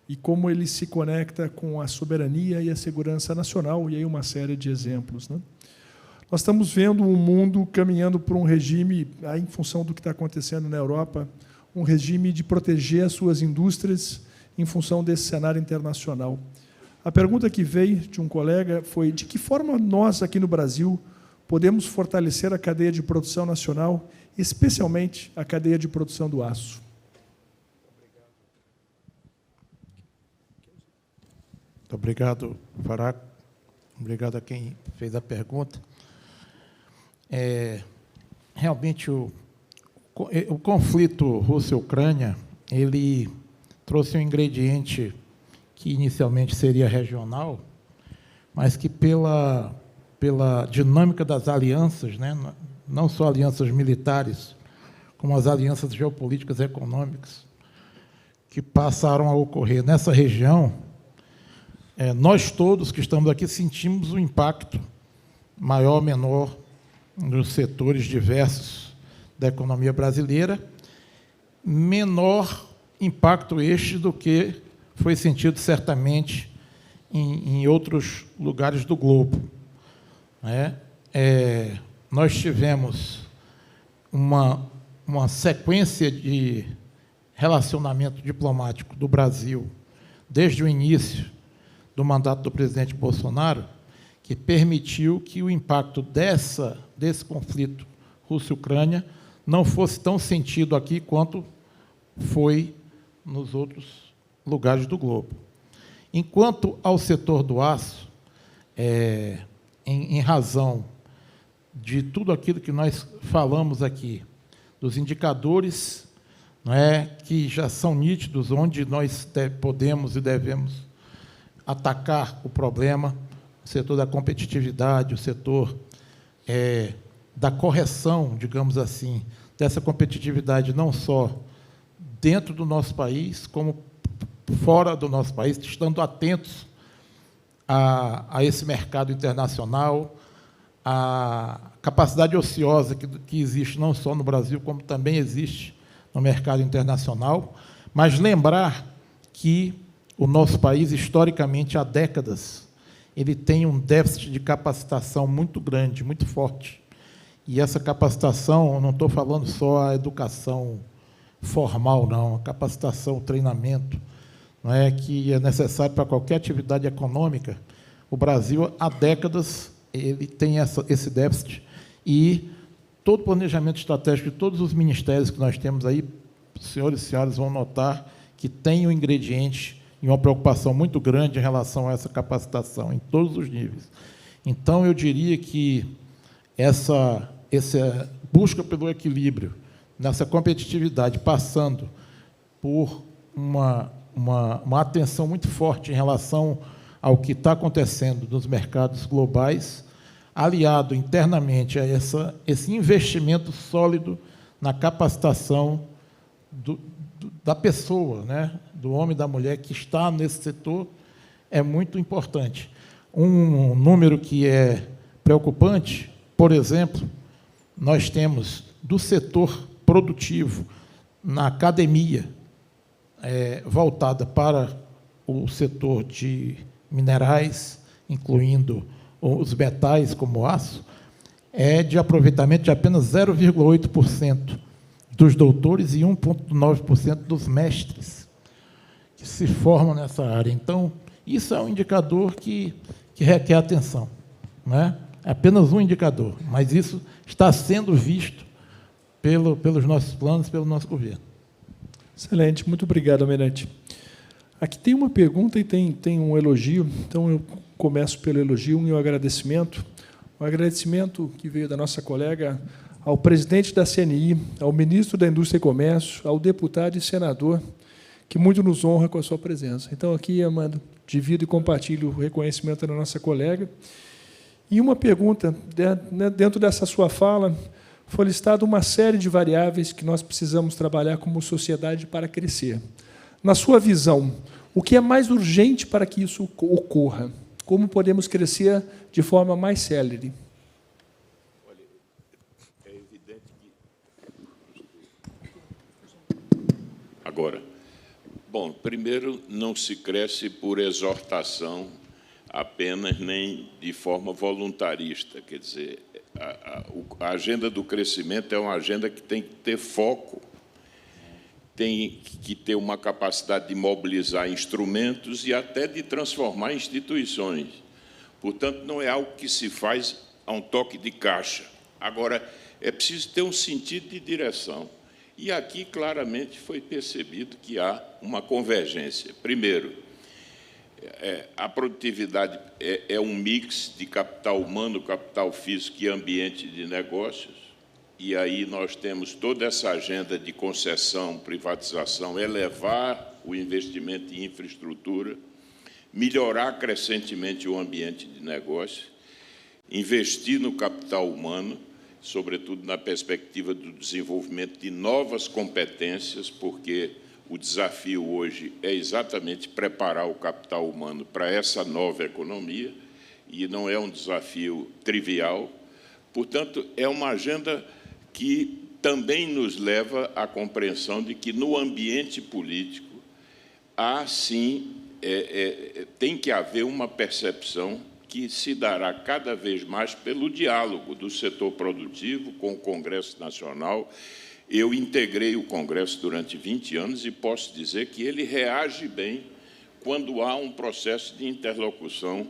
B: E como ele se conecta com a soberania e a segurança nacional, e aí uma série de exemplos, né? Nós estamos vendo um mundo caminhando por um regime, aí, em função do que está acontecendo na Europa, um regime de proteger as suas indústrias em função desse cenário internacional. A pergunta que veio de um colega foi: de que forma nós, aqui no Brasil, podemos fortalecer a cadeia de produção nacional, especialmente a cadeia de produção do aço?
D: Muito obrigado, Faraco. Obrigado a quem fez a pergunta. Realmente, o conflito Rússia-Ucrânia, ele trouxe um ingrediente que inicialmente seria regional, mas que pela dinâmica das alianças, né, não só alianças militares, como as alianças geopolíticas e econômicas, que passaram a ocorrer nessa região, nós todos que estamos aqui sentimos o impacto maior ou menor nos setores diversos da economia brasileira, menor impacto este do que foi sentido certamente em outros lugares do globo. Nós tivemos uma sequência de relacionamento diplomático do Brasil desde o início do mandato do presidente Bolsonaro, que permitiu que o impacto desse conflito Rússia-Ucrânia não fosse tão sentido aqui quanto foi nos outros lugares do globo. Enquanto ao setor do aço, em razão de tudo aquilo que nós falamos aqui, dos indicadores, não é, que já são nítidos, onde nós podemos e devemos atacar o problema, o setor da competitividade, o setor da correção, digamos assim, dessa competitividade não só dentro do nosso país, como fora do nosso país, estando atentos a esse mercado internacional, a capacidade ociosa que existe não só no Brasil, como também existe no mercado internacional, mas lembrar que o nosso país, historicamente, há décadas, ele tem um déficit de capacitação muito grande, muito forte. E essa capacitação, eu não estou falando só a educação formal, não, a capacitação, o treinamento, não é, que é necessário para qualquer atividade econômica. O Brasil, há décadas, ele tem esse déficit, e todo o planejamento estratégico de todos os ministérios que nós temos aí, senhores e senhoras vão notar que tem um ingrediente e uma preocupação muito grande em relação a essa capacitação, em todos os níveis. Então, eu diria que essa busca pelo equilíbrio, nessa competitividade, passando por uma atenção muito forte em relação ao que está acontecendo nos mercados globais, aliado internamente a esse investimento sólido na capacitação da pessoa, né, do homem e da mulher que está nesse setor, é muito importante. Um número que é preocupante, por exemplo, nós temos do setor produtivo na academia, voltada para o setor de minerais, incluindo os metais como o aço, de aproveitamento de apenas 0,8% dos doutores e 1,9% dos mestres que se formam nessa área. Então, Isso é um indicador que requer atenção, né? É apenas um indicador, mas isso está sendo visto pelos nossos planos, pelo nosso governo.
B: Excelente, muito obrigado, Almirante. Aqui tem uma pergunta e tem um elogio, então eu começo pelo elogio e o agradecimento. Um agradecimento que veio da nossa colega ao presidente da CNI, ao ministro da Indústria e Comércio, ao deputado e senador, que muito nos honra com a sua presença. Então, aqui, Amanda, divido e compartilho o reconhecimento da nossa colega. E uma pergunta, dentro dessa sua fala, foi listada uma série de variáveis que nós precisamos trabalhar como sociedade para crescer. Na sua visão, o que é mais urgente para que isso ocorra? Como podemos crescer de forma mais célere?
F: Olha, é evidente que... Agora, bom, primeiro, não se cresce por exortação apenas, nem de forma voluntarista. Quer dizer, a agenda do crescimento é uma agenda que tem que ter foco, tem que ter uma capacidade de mobilizar instrumentos e até de transformar instituições. Portanto, não é algo que se faz a um toque de caixa. Agora, é preciso ter um sentido de direção. E aqui, claramente, foi percebido que há uma convergência. Primeiro, a produtividade é um mix de capital humano, capital físico e ambiente de negócios. E aí nós temos toda essa agenda de concessão, privatização, elevar o investimento em infraestrutura, melhorar crescentemente o ambiente de negócio, investir no capital humano, sobretudo na perspectiva do desenvolvimento de novas competências, porque o desafio hoje é exatamente preparar o capital humano para essa nova economia, e não é um desafio trivial. Portanto, é uma agenda que também nos leva à compreensão de que, no ambiente político, há, sim, tem que haver uma percepção que se dará cada vez mais pelo diálogo do setor produtivo com o Congresso Nacional. Eu integrei o Congresso durante 20 anos e posso dizer que ele reage bem quando há um processo de interlocução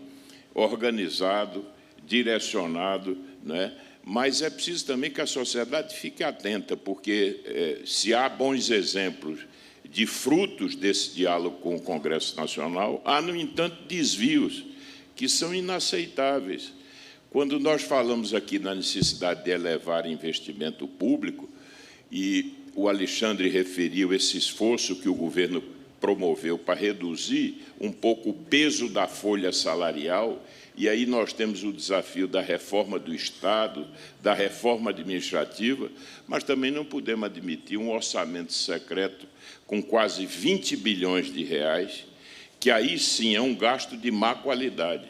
F: organizado, direcionado, né? Mas é preciso também que a sociedade fique atenta, porque se há bons exemplos de frutos desse diálogo com o Congresso Nacional, há, no entanto, desvios que são inaceitáveis. Quando nós falamos aqui na necessidade de elevar investimento público, e o Alexandre referiu esse esforço que o governo promoveu para reduzir um pouco o peso da folha salarial, e aí nós temos o desafio da reforma do Estado, da reforma administrativa, mas também não podemos admitir um orçamento secreto com quase 20 bilhões de reais, que aí sim é um gasto de má qualidade.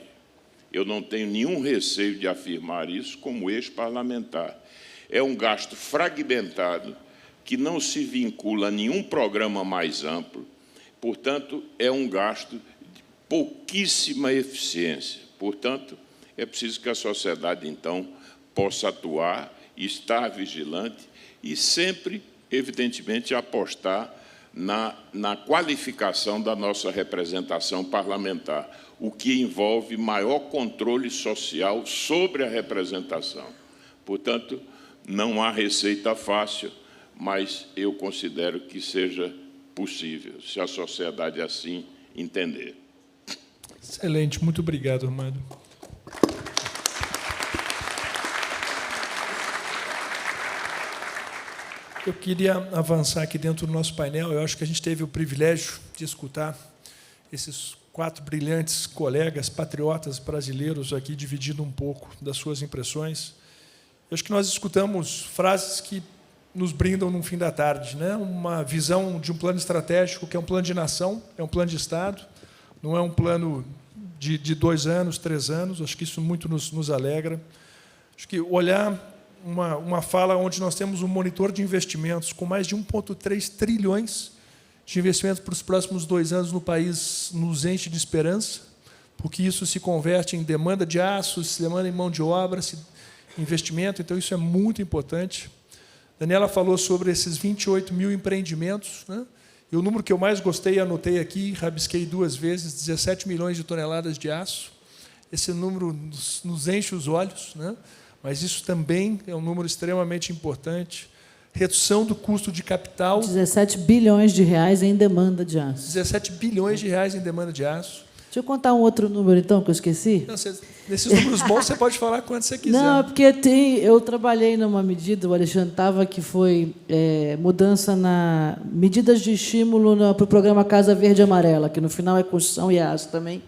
F: Eu não tenho nenhum receio de afirmar isso como ex-parlamentar. É um gasto fragmentado, que não se vincula a nenhum programa mais amplo, portanto, é um gasto de pouquíssima eficiência. Portanto, é preciso que a sociedade, então, possa atuar, estar vigilante e sempre, evidentemente, apostar na qualificação da nossa representação parlamentar, o que envolve maior controle social sobre a representação. Portanto, não há receita fácil, mas eu considero que seja possível, se a sociedade assim entender.
B: Excelente, muito obrigado, Armando. Eu queria avançar aqui dentro do nosso painel. Eu acho que a gente teve o privilégio de escutar esses 4 brilhantes colegas patriotas brasileiros aqui dividindo um pouco das suas impressões. Eu acho que nós escutamos frases que nos brindam no fim da tarde, né? Uma visão de um plano estratégico que é um plano de nação, é um plano de Estado, não é um plano de 2 anos, 3 anos. Acho que isso muito nos alegra. Acho que olhar uma fala onde nós temos um monitor de investimentos com mais de 1,3 trilhões de investimentos para os próximos 2 anos no país nos enche de esperança, porque isso se converte em demanda de aço, se demanda em mão de obra, investimento, então isso é muito importante. Daniela falou sobre esses 28 mil empreendimentos, né? E o número que eu mais gostei, anotei aqui, rabisquei 2 vezes, 17 milhões de toneladas de aço. Esse número nos enche os olhos, né? Mas isso também é um número extremamente importante. Redução do custo de capital.
C: 17 bilhões de reais em demanda de aço.
B: 17 bilhões de reais em demanda de aço.
C: Deixa eu contar um outro número, então, que eu esqueci.
B: Não, nesses números bons, você pode falar quanto você quiser.
C: Não, porque eu trabalhei numa medida, o Alexandre estava, que foi mudança na medidas de estímulo para o programa Casa Verde e Amarela, que no final é construção e aço também.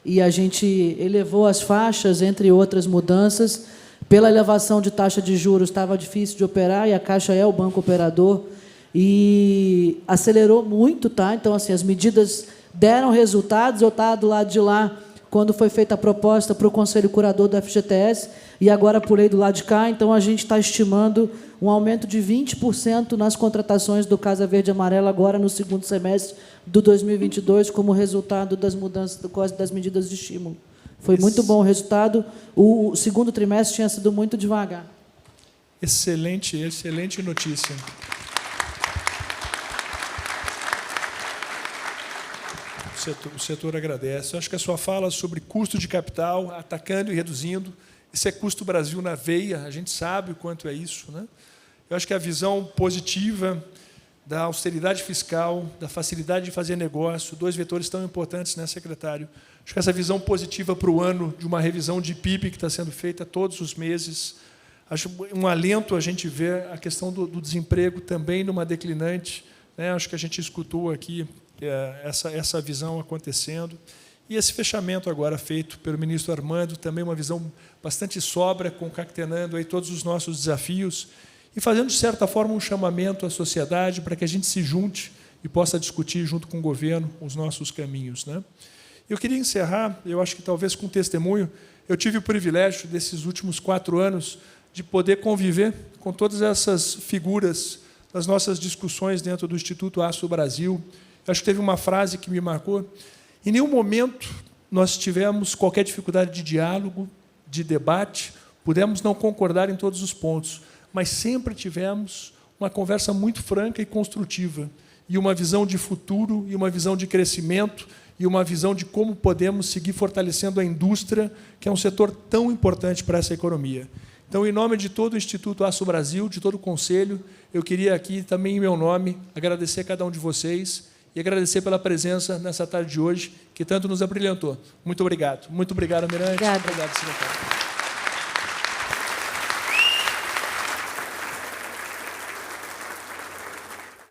C: E a gente elevou as faixas, entre outras mudanças. Pela elevação de taxa de juros, estava difícil de operar, e a Caixa é o banco operador, e acelerou muito, tá? Então, assim, as medidas deram resultados. Eu estava do lado de lá quando foi feita a proposta para o Conselho Curador do FGTS, e agora pulei do lado de cá. Então, a gente está estimando um aumento de 20% nas contratações do Casa Verde e Amarela agora no segundo semestre do 2022, como resultado das mudanças das medidas de estímulo. Foi muito bom o resultado. O segundo trimestre tinha sido muito devagar.
B: Excelente, excelente notícia. O setor agradece. Eu acho que a sua fala sobre custo de capital, atacando e reduzindo, esse é custo Brasil na veia, a gente sabe o quanto é isso, né? Eu acho que a visão positiva da austeridade fiscal, da facilidade de fazer negócio, 2 vetores tão importantes, né, secretário? Acho que essa visão positiva para o ano de uma revisão de PIB que está sendo feita todos os meses. Acho um alento a gente ver a questão do desemprego também numa declinante, né? Acho que a gente escutou aqui essa visão acontecendo. E esse fechamento agora feito pelo ministro Armando, também uma visão bastante sóbria, concatenando aí todos os nossos desafios e fazendo, de certa forma, um chamamento à sociedade para que a gente se junte e possa discutir, junto com o governo, os nossos caminhos, né? Eu queria encerrar, eu acho que talvez com testemunho. Eu tive o privilégio, desses últimos 4 anos, de poder conviver com todas essas figuras nas nossas discussões dentro do Instituto Aço Brasil. Eu acho que teve uma frase que me marcou. Em nenhum momento nós tivemos qualquer dificuldade de diálogo, de debate, pudemos não concordar em todos os pontos, mas sempre tivemos uma conversa muito franca e construtiva, e uma visão de futuro, e uma visão de crescimento, e uma visão de como podemos seguir fortalecendo a indústria, que é um setor tão importante para essa economia. Então, em nome de todo o Instituto Aço Brasil, de todo o Conselho, eu queria aqui, também em meu nome, agradecer a cada um de vocês e agradecer pela presença nessa tarde de hoje, que tanto nos abrilhantou. Muito obrigado. Muito obrigado, Almirante.
C: Obrigada.
B: Obrigado, secretário.